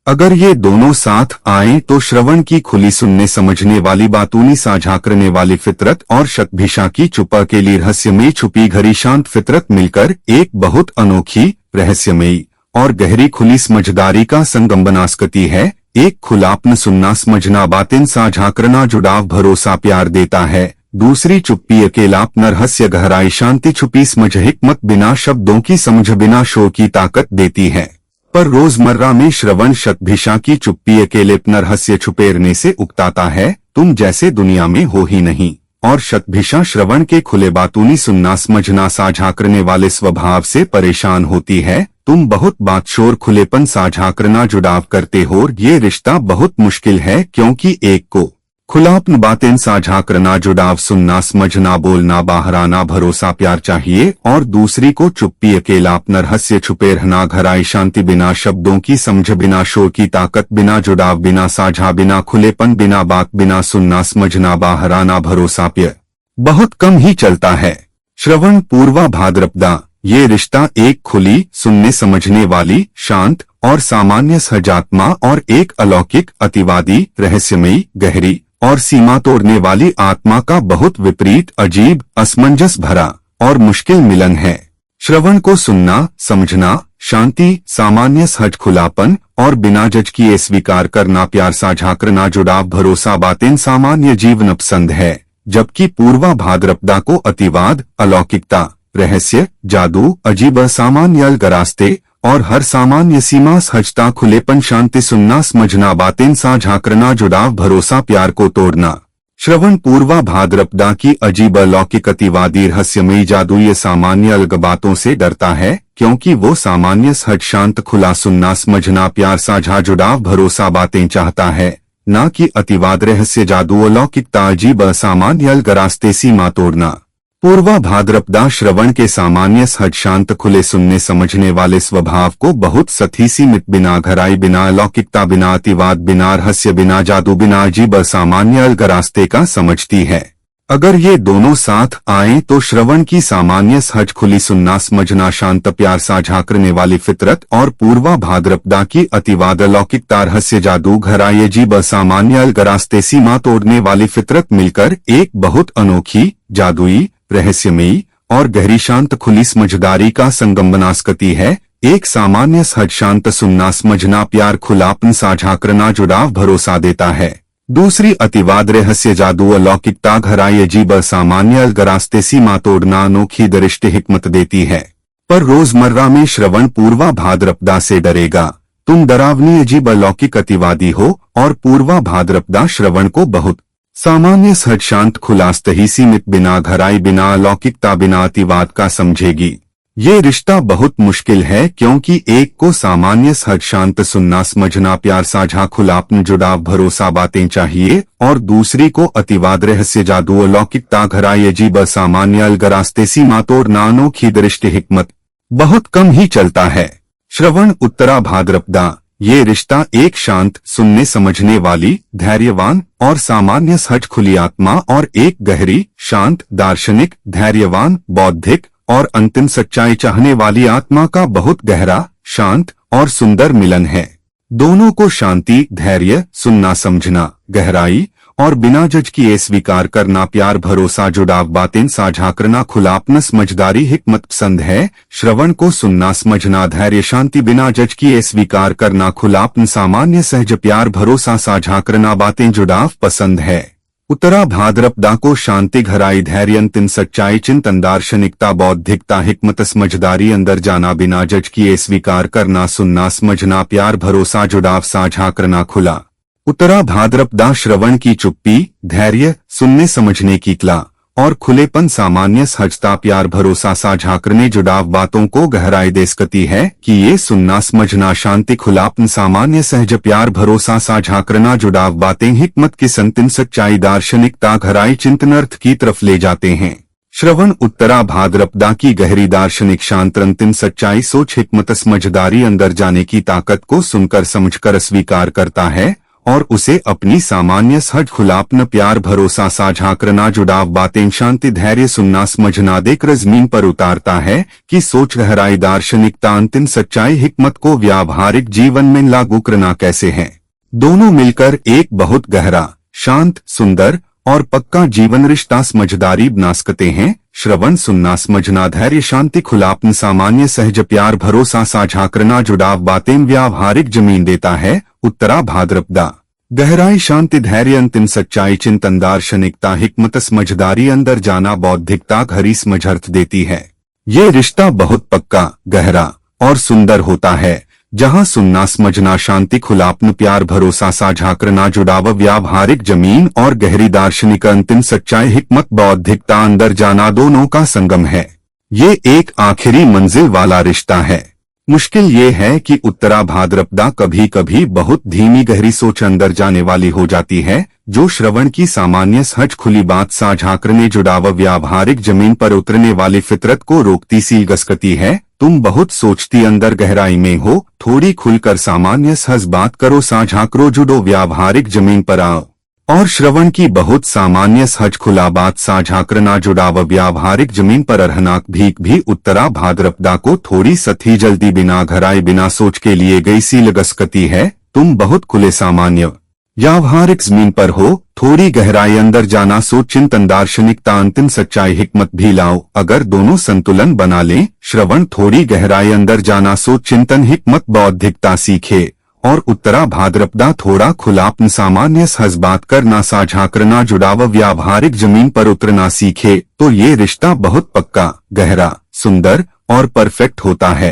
अगर ये दोनों साथ आएं तो श्रवण की खुली, सुनने समझने वाली, बातूनी, साझा करने वाली फितरत और शतभिषा की चुप, अकेली, रहस्यमयी, छुपी, घरी, शांत फितरत मिलकर एक बहुत अनोखी, रहस्यमयी और गहरी, खुली समझदारी का संगम बना सकती है। एक खुलापन, सुनना समझना, बातें साझा करना, जुड़ाव, भरोसा, प्यार देता है। दूसरी चुप्पी, अकेलापन, रहस्य, गहराई, शांति, छुपी समझ, हिकमत, बिना शब्दों की समझ, बिना शोर की ताकत देती है। पर रोजमर्रा में श्रवण शतभिषा की चुप्पी, अकेलेपन, रहस्य, छुपे रहने से उकताता है, तुम जैसे दुनिया में हो ही नहीं। और शतभिषा श्रवण के खुले, बातूनी, सुनना समझना, साझा करने वाले स्वभाव से परेशान होती है। तुम बहुत बात, शोर, खुलेपन, साझा करना, जुड़ाव करते हो। ये रिश्ता बहुत मुश्किल है, क्योंकि एक को खुलापन, बातें साझा करना, जुड़ाव, सुनना, समझना, बोलना, बाहर आना, भरोसा, प्यार चाहिए और दूसरी को चुप्पी, अकेलापन, रहस्य, छुपे रहना, घराई, शांति, बिना शब्दों की समझ, बिना शोर की ताकत, बिना जुड़ाव, बिना साझा, बिना खुलेपन, बिना बात, बिना सुनना समझना, बाहर आना, भरोसा, प्यार बहुत कम ही चलता है। श्रवण पूर्वा भाद्रपदा, ये रिश्ता एक खुली, सुनने समझने वाली, शांत और सामान्य सहजात्मा और एक अलौकिक, अतिवादी, रहस्यमयी, गहरी और सीमा तोड़ने वाली आत्मा का बहुत विपरीत, अजीब, असमंजस भरा और मुश्किल मिलन है। श्रवण को सुनना, समझना, शांति, सामान्य सहज, खुलापन और बिना जज किए स्वीकार करना, प्यार, साझा करना, जुड़ाव, भरोसा, बातें, सामान्य जीवन पसंद है, जबकि पूर्वा भाद्रपदा को अतिवाद, अलौकिकता, रहस्य, जादू, अजीब, असामान्य, अलग रास्ते और हर सामान्य सीमा, सहजता, खुलेपन, शांति, सुनना समझना, बातें साझा करना, जुड़ाव, भरोसा, प्यार को तोड़ना। श्रवण पूर्वा भाद्रपदा की अजीब, अलौकिक, अतिवादी, रहस्यमयी, जादुई, सामान्य, अलग बातों से डरता है, क्योंकि वो सामान्य, सहज, शांत, खुला, सुनना समझना, प्यार, साझा, जुड़ाव, भरोसा, बातें चाहता है, न कि अतिवाद, रहस्य, जादू, अलौकिकता, अजीब, असामान्य, अलग रास्ते, सीमा तोड़ना। पूर्वा भाद्रपदा श्रवण के सामान्य, सहज, शांत, खुले, सुनने समझने वाले स्वभाव को बहुत सथी, सीमित, बिना घराई, बिना अलौकिकता, बिना अतिवाद, बिना रहस्य, बिना जादू, बिना अजीब, असामान्य, अलग रास्ते का समझती है। अगर ये दोनों साथ आएं तो श्रवण की सामान्य, सहज, खुली, सुनना समझना, शांत, प्यार, साझा करने वाली फितरत और पूर्वा भाद्रपदा की अतिवाद, अलौकिकता, रहस्य, जादू, घराई, अजीब, असामान्य, अलग रास्ते, सीमा तोड़ने वाली फितरत मिलकर एक बहुत अनोखी, जादुई, रहस्यमयी और गहरी, शांत, खुली समझदारी का संगम बना सकती है। एक सामान्य, सहज, शांत, सुनना समझना, प्यार, खुलापन, साझा करना, जुड़ाव, भरोसा देता है। दूसरी अतिवाद, रहस्य, जादू, अलौकिकता, घराई, अजीब, असामान्य, अलग रास्ते, सीमा तोड़ना, अनोखी दृष्टि, हिकमत देती है। पर रोजमर्रा में श्रवण पूर्वा भाद्रपदा से डरेगा, तुम डरावनी अजीब अलौकिक अतिवादी हो और पूर्वा भाद्रपदा श्रवण को बहुत सामान्य सहज शांत खुलास्तही सीमित बिना घराई बिना अलौकिकता बिना अतिवाद का समझेगी। ये रिश्ता बहुत मुश्किल है क्योंकि एक को सामान्य सहज शांत सुनना समझना प्यार साझा खुलापन जुड़ाव भरोसा बातें चाहिए और दूसरी को अतिवाद रहस्य जादू अलौकिकता घराई अजीब असामान्य अलगरास्ते सीमा तोड़ अनोखी दृष्टि हिकमत बहुत कम ही चलता है। श्रवण उत्तरा भाद्रपदा ये रिश्ता एक शांत सुनने समझने वाली धैर्यवान और सामान्य सहज खुली आत्मा और एक गहरी शांत दार्शनिक धैर्यवान बौद्धिक और अंतिम सच्चाई चाहने वाली आत्मा का बहुत गहरा शांत और सुंदर मिलन है। दोनों को शांति धैर्य सुनना समझना गहराई और बिना जज किए स्वीकार करना प्यार भरोसा जुड़ाव बातें साझा करना खुलापन समझदारी हिकमत पसंद है। श्रवण को सुनना समझना धैर्य शांति बिना जज किए स्वीकार करना खुलापन सामान्य सहज प्यार भरोसा साझा करना बातें जुड़ाव पसंद है। उत्तरा भाद्रपदा को शांति घराई धैर्य अंतिम सच्चाई चिंतन दार्शनिकता बौद्धिकता हिकमत समझदारी अंदर जाना बिना जज किए स्वीकार करना सुनना समझना प्यार भरोसा जुड़ाव साझा करना खुला। उत्तरा भाद्रपदा श्रवण की चुप्पी धैर्य सुनने समझने की कला और खुलेपन सामान्य सहजता प्यार भरोसा साझा करने जुड़ाव बातों को गहराई दे सकती है कि ये सुनना समझना शांति खुलापन सामान्य सहज प्यार भरोसा साझा करना जुड़ाव बातें हिकमत की संतिम सच्चाई दार्शनिकता गहराई चिंतन अर्थ की तरफ ले जाते हैं। श्रवण उत्तरा भाद्रपदा की गहरी दार्शनिक शांत अंतिम सच्चाई सोच हिकमत समझदारी अंदर जाने की ताकत को सुनकर समझकर स्वीकार करता है और उसे अपनी सामान्य सहज खुलापन प्यार भरोसा साझा करना जुड़ाव बातें शांति धैर्य सुनना समझना देकर जमीन पर उतारता है कि सोच गहराई दार्शनिकता अंतिम सच्चाई हिकमत को व्यावहारिक जीवन में लागू करना कैसे है। दोनों मिलकर एक बहुत गहरा शांत सुंदर और पक्का जीवन रिश्ता समझदारी बना सकते हैं। श्रवण सुनना समझना धैर्य शांति खुलापन सामान्य सहज प्यार भरोसा साझा करना जुड़ाव बातें व्यावहारिक जमीन देता है। उत्तरा भाद्रपदा गहराई शांति धैर्य अंतिम सच्चाई चिंतन दार्शनिकता हिकमत समझदारी अंदर जाना बौद्धिकता घरी समझ अर्थ देती है। ये रिश्ता बहुत पक्का गहरा और सुंदर होता है जहां सुनना समझना शांति खुलापन प्यार भरोसा साझा करना जुड़ाव व्यावहारिक जमीन और गहरी दार्शनिक अंतिम सच्चाई हिकमत बौद्धिकता अंदर जाना दोनों का संगम है। ये एक आखिरी मंजिल वाला रिश्ता है। मुश्किल ये है कि उत्तरा भाद्रपदा कभी कभी बहुत धीमी गहरी सोच अंदर जाने वाली हो जाती है जो श्रवण की सामान्य सहज खुली बात साझा करने जुड़ाव व्यावहारिक जमीन पर उतरने वाली फितरत को रोकती सी गसकती है। तुम बहुत सोचती अंदर गहराई में हो थोड़ी खुलकर सामान्य सहज बात करो साझा करो जुड़ो व्यावहारिक जमीन पर आओ और श्रवण की बहुत सामान्य सहज खुला बात साझा करना जुड़ाव व्यावहारिक जमीन पर अरहनाक भीख भी उत्तरा भाद्रपदा को थोड़ी सथी जल्दी बिना घराई बिना सोच के लिए गई सी लगस्कती है। तुम बहुत खुले सामान्य व्यावहारिक जमीन पर हो थोड़ी गहराई अंदर जाना सोच चिंतन दार्शनिकता अंतिम सच्चाई हिकमत भी लाओ अगर दोनों संतुलन बना लें। श्रवण थोड़ी गहराई अंदर जाना सोच चिंतन हिकमत बौद्धिकता सीखे और उत्तरा भाद्रपदा थोड़ा खुलापन सामान्य सहज बात करना साझा करना जुड़ाव व्यावहारिक जमीन पर उतरना सीखे तो ये रिश्ता बहुत पक्का गहरा सुंदर और परफेक्ट होता है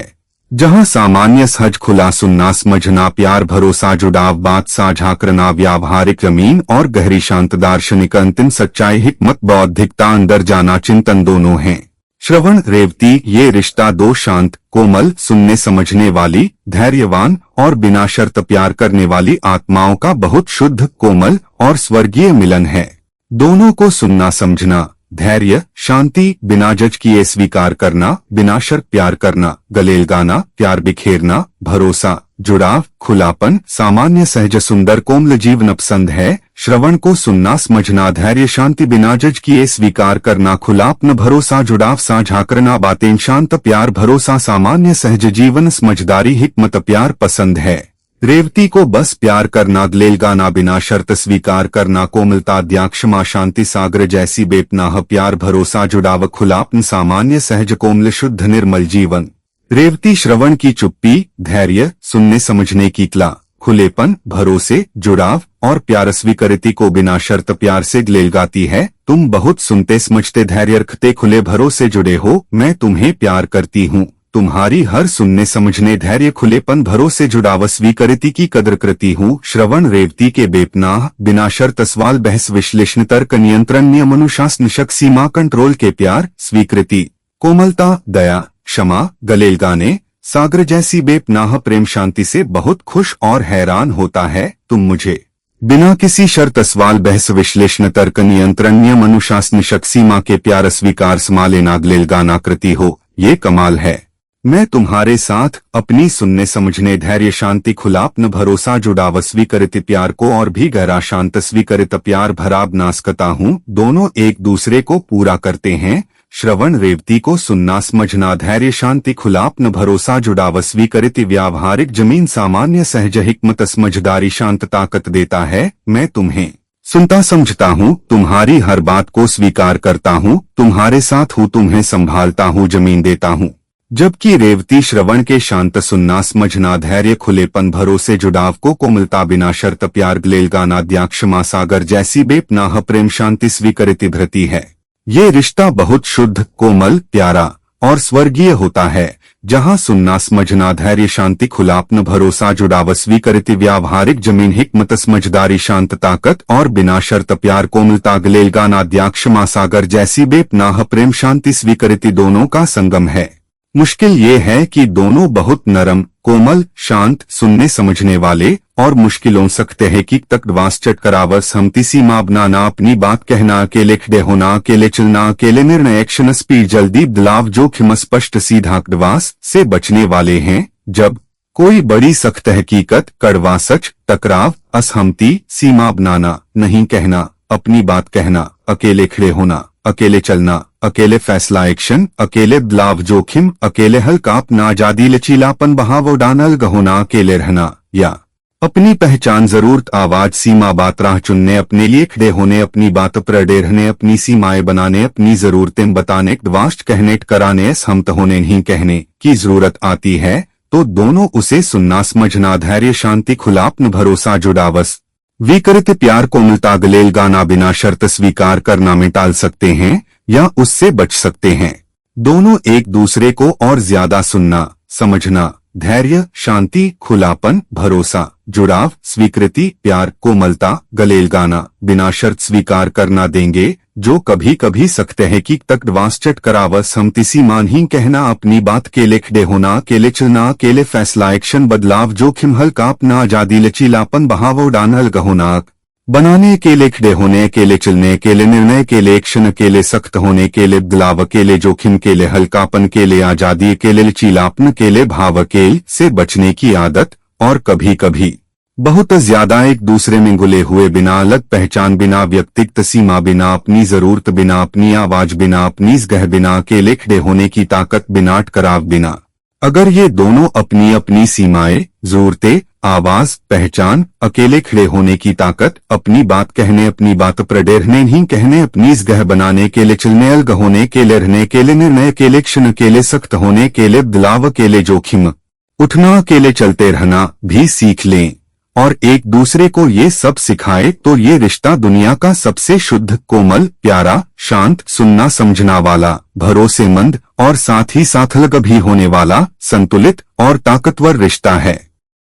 जहां सामान्य सहज खुला सुनना समझना प्यार भरोसा जुड़ाव बात साझा करना व्यावहारिक जमीन और गहरी शांत दार्शनिक अंतिम सच्चाई हिकमत बौद्धिकता अंदर जाना चिंतन दोनों हैं। श्रवण रेवती ये रिश्ता दो शांत कोमल सुनने समझने वाली धैर्यवान और बिना शर्त प्यार करने वाली आत्माओं का बहुत शुद्ध कोमल और स्वर्गीय मिलन है। दोनों को सुनना समझना धैर्य शांति बिना जज किए स्वीकार करना बिना शर्त प्यार करना गले लगाना प्यार बिखेरना भरोसा जुड़ाव खुलापन सामान्य सहज सुंदर कोमल जीवन पसंद है। श्रवण को सुनना समझना धैर्य शांति बिना जज किए स्वीकार करना खुलापन भरोसा जुड़ाव साझा करना बातें शांत प्यार भरोसा सामान्य सहज जीवन समझदारी हिकमत प्यार पसंद है। रेवती को बस प्यार करना गले लगाना बिना शर्त स्वीकार करना कोमलता त्याग क्षमा शांति सागर जैसी बेपनाह प्यार भरोसा जुड़ाव खुलापन सामान्य सहज कोमल शुद्ध निर्मल जीवन। रेवती श्रवण की चुप्पी धैर्य सुनने समझने की कला खुलेपन भरोसे जुड़ाव और प्यार स्वीकृति को बिना शर्त प्यार से गले लगाती है। तुम बहुत सुनते समझते धैर्य रखते खुले भरोसे जुड़े हो मैं तुम्हें प्यार करती हूँ तुम्हारी हर सुनने समझने धैर्य खुलेपन भरोसे जुड़ाव स्वीकृति की कदर करती हूँ। श्रवण रेवती के बेपनाह बिना शर्त सवाल बहस विश्लेषण तर्क नियंत्रण नियम अनुशासन शक सीमा कंट्रोल के प्यार स्वीकृति कोमलता दया क्षमा गले लगाने सागर जैसी बेपनाह प्रेम शांति से बहुत खुश और हैरान होता है। तुम मुझे बिना किसी शर्त सवाल बहस विश्लेषण तर्क नियंत्रण नियम अनुशासन शक सीमा के प्यार स्वीकार संभाले नागलेल गाना कृति हो, ये कमाल है। मैं तुम्हारे साथ अपनी सुनने समझने धैर्य शांति खुलापन भरोसा जुड़ाव स्वीकृत प्यार को और भी गहरा शांत स्वीकृत प्यार भरा बनासकता हूँ। दोनों एक दूसरे को पूरा करते हैं। श्रवण रेवती को सुनना समझना धैर्य शांति खुलापन भरोसा जुड़ाव स्वीकृत व्यावहारिक जमीन सामान्य सहज हिकमत समझदारी शांत ताकत देता है। मैं तुम्हें सुनता समझता हूँ, तुम्हारी हर बात को स्वीकार करता हूँ, तुम्हारे साथ हूँ, तुम्हें संभालता हूँ, जमीन देता हूँ। जबकि रेवती श्रवण के शांत सुनना समझना धैर्य खुलेपन भरोसे जुड़ाव को कोमलता बिना शर्त प्यार गलेल गाना दया क्षमा सागर जैसी बेपनाह प्रेम शांति स्वीकृति भरती है। ये रिश्ता बहुत शुद्ध कोमल प्यारा और स्वर्गीय होता है, जहाँ सुनना समझना धैर्य शांति खुलापन भरोसा जुड़ाव स्वीकृति व्यावहारिक जमीन हिकमत समझदारी शांत ताकत और बिना शर्त प्यार कोमलता गलेल गाना दया क्षमा सागर जैसी बेपनाह प्रेम शांति स्वीकृति दोनों का संगम है। मुश्किल ये है कि दोनों बहुत नरम कोमल शांत सुनने समझने वाले और मुश्किलों सकते हैं कि तक वास्चट करावर सहमति सीमा बनाना अपनी बात कहना अकेले खड़े होना अकेले चलना अकेले निर्णय एक्शन स्पीड जल्दी बदलाव जोखिम स्पष्ट सीधा कड़वास से बचने वाले हैं। जब कोई बड़ी सख्त हकीकत कड़वा सच टकराव असहमति सीमा बनाना नहीं कहना अपनी बात कहना अकेले खड़े होना अकेले चलना अकेले फैसला एक्शन अकेले बदलाव जोखिम अकेले हल्का अपना आजादी लचीलापन बहाव उड़ान अलग होना अकेले रहना या अपनी पहचान जरूरत आवाज सीमा बात राह चुनने अपने लिए खड़े होने अपनी बात पर अड़े रहने अपनी सीमाएं बनाने अपनी जरूरतें बताने वास्ट कहने कराने असहमत होने नहीं कहने की जरूरत आती है तो दोनों उसे सुनना समझना धैर्य शांति खुलापन भरोसा जुड़ावस विकृत प्यार कोमलता गलेल गाना बिना शर्त स्वीकार करना में टाल सकते हैं या उससे बच सकते हैं। दोनों एक दूसरे को और ज्यादा सुनना समझना धैर्य शांति खुलापन भरोसा जुड़ाव स्वीकृति प्यार कोमलता गलेल गाना बिना शर्त स्वीकार करना देंगे, जो कभी कभी सकते हैं कि तक वास्चट कराव सहमति सीमा ही कहना अपनी बात अकेले खड़े होना अकेले चलना अकेले फैसला एक्शन बदलाव जोखिम हल्का अपना आजादी लचीलापन बहाव उड़ान अलग होना बनाने अकेले खड़े होने अकेले चलने अकेले निर्णय अकेले एक्शन अकेले सख्त होने अकेले बदलाव अकेले जोखिम अकेले हल्कापन अकेले आजादी अकेले लचीलापन अकेले भाव अकेले से बचने की आदत और कभी कभी बहुत ज्यादा एक दूसरे में घुले हुए बिना अलग पहचान बिना व्यक्तिगत सीमा बिना अपनी जरूरत बिना अपनी आवाज बिना अपनी जगह बिना अकेले खड़े होने की ताकत बिना टकराव बिना। अगर ये दोनों अपनी अपनी सीमाएं जरूरतें आवाज पहचान अकेले खड़े होने की ताकत अपनी बात कहने अपनी बात पर अड़े रहने नहीं कहने अपनी जगह बनाने अकेले चलने अलग होने अकेले रहने अकेले निर्णय अकेले क्षण अकेले सख्त होने अकेले बदलाव अकेले जोखिम उठना अकेले चलते रहना भी सीख लें और एक दूसरे को ये सब सिखाए तो ये रिश्ता दुनिया का सबसे शुद्ध कोमल प्यारा शांत सुनना समझना वाला भरोसेमंद और साथ ही साथ अलग भी होने वाला संतुलित और ताकतवर रिश्ता है।